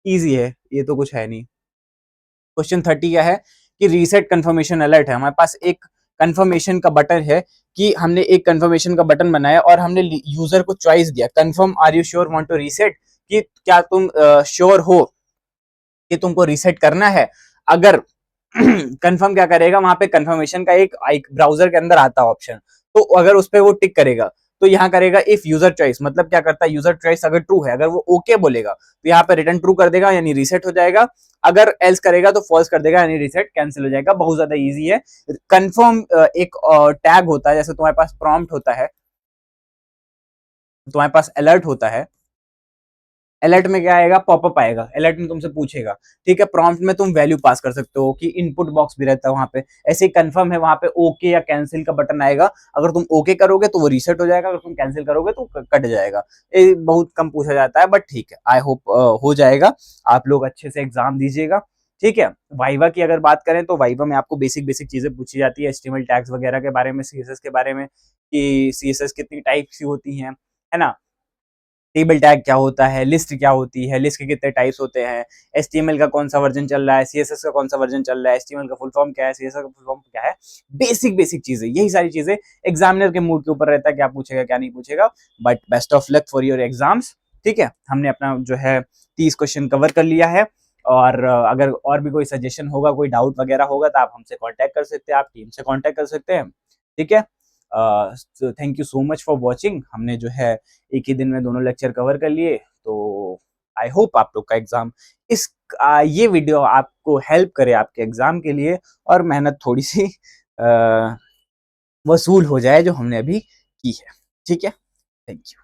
इजी है ये, तो कुछ है नहीं। क्वेश्चन 30 क्या है कि रीसेट कंफर्मेशन अलर्ट है, हमारे पास एक कंफर्मेशन का बटन है, कि हमने एक कंफर्मेशन का बटन बनाया और हमने यूजर को चॉइस दिया, confirm are you sure want to reset, कि क्या तुम श्योर हो कि तुमको रीसेट करना है। अगर कंफर्म क्या करेगा, वहां पे कंफर्मेशन का एक ब्राउजर के अंदर आता है ऑप्शन, तो अगर उस पर वो टिक करेगा तो यहाँ करेगा इफ यूजर चॉइस, मतलब क्या करता है, यूजर चॉइस अगर ट्रू है, अगर वो ओके बोलेगा तो यहाँ पे रिटर्न ट्रू कर देगा यानी रीसेट हो जाएगा, अगर एल्स करेगा तो फॉल्स कर देगा यानी रीसेट कैंसिल हो जाएगा। बहुत ज्यादा इजी है। कंफर्म एक टैग होता है, जैसे तुम्हारे पास प्रॉम्प्ट होता है, तुम्हारे पास अलर्ट होता है, अलर्ट में क्या आएगा, पॉपअप आएगा, अलर्ट में तुमसे पूछेगा, ठीक है। प्रॉम्प्ट में तुम वैल्यू पास कर सकते हो, कि इनपुट बॉक्स भी रहता है वहां पे, ऐसे ही कंफर्म है, वहां पे ओके या कैंसिल का बटन आएगा, अगर तुम ओके करोगे तो वो रीसेट हो जाएगा, अगर तुम कैंसिल करोगे तो कट जाएगा। ये बहुत कम पूछा जाता है, बट ठीक है, आई होप हो जाएगा। आप लोग अच्छे से एग्जाम दीजिएगा, ठीक है। वाइवा की अगर बात करें तो वाइवा में आपको बेसिक बेसिक चीजें पूछी जाती है, एचटीएमएल टैग्स वगैरह के बारे में, सीएसएस के बारे में, कि सीएसएस कितनी टाइप्स की होती हैं, है ना, टेबल टैग क्या होता है, लिस्ट क्या होती है, लिस्ट के कितने टाइप्स होते हैं, HTML का कौन सा वर्जन चल रहा है, CSS का कौन सा वर्जन चल रहा है, HTML का फुल फॉर्म क्या है, CSS का फुल फॉर्म क्या है, बेसिक बेसिक चीजें, यही सारी चीजें एग्जामिनर के मूड के ऊपर रहता है, क्या पूछेगा क्या नहीं पूछेगा। But best of luck for your exams, ठीक है। हमने अपना जो है 30 क्वेश्चन कवर कर लिया है, और अगर और भी कोई सजेशन होगा, कोई डाउट वगैरह होगा, तो आप हमसे कांटेक्ट कर सकते हैं, आप टीम से कांटेक्ट कर सकते हैं, ठीक है। Thank you so much for watching. हमने जो है एक ही दिन में दोनों लेक्चर कवर कर लिए, तो आई होप आप लोग का एग्जाम इस ये वीडियो आपको हेल्प करे आपके एग्जाम के लिए, और मेहनत थोड़ी सी वसूल हो जाए जो हमने अभी की है, ठीक है। Thank you.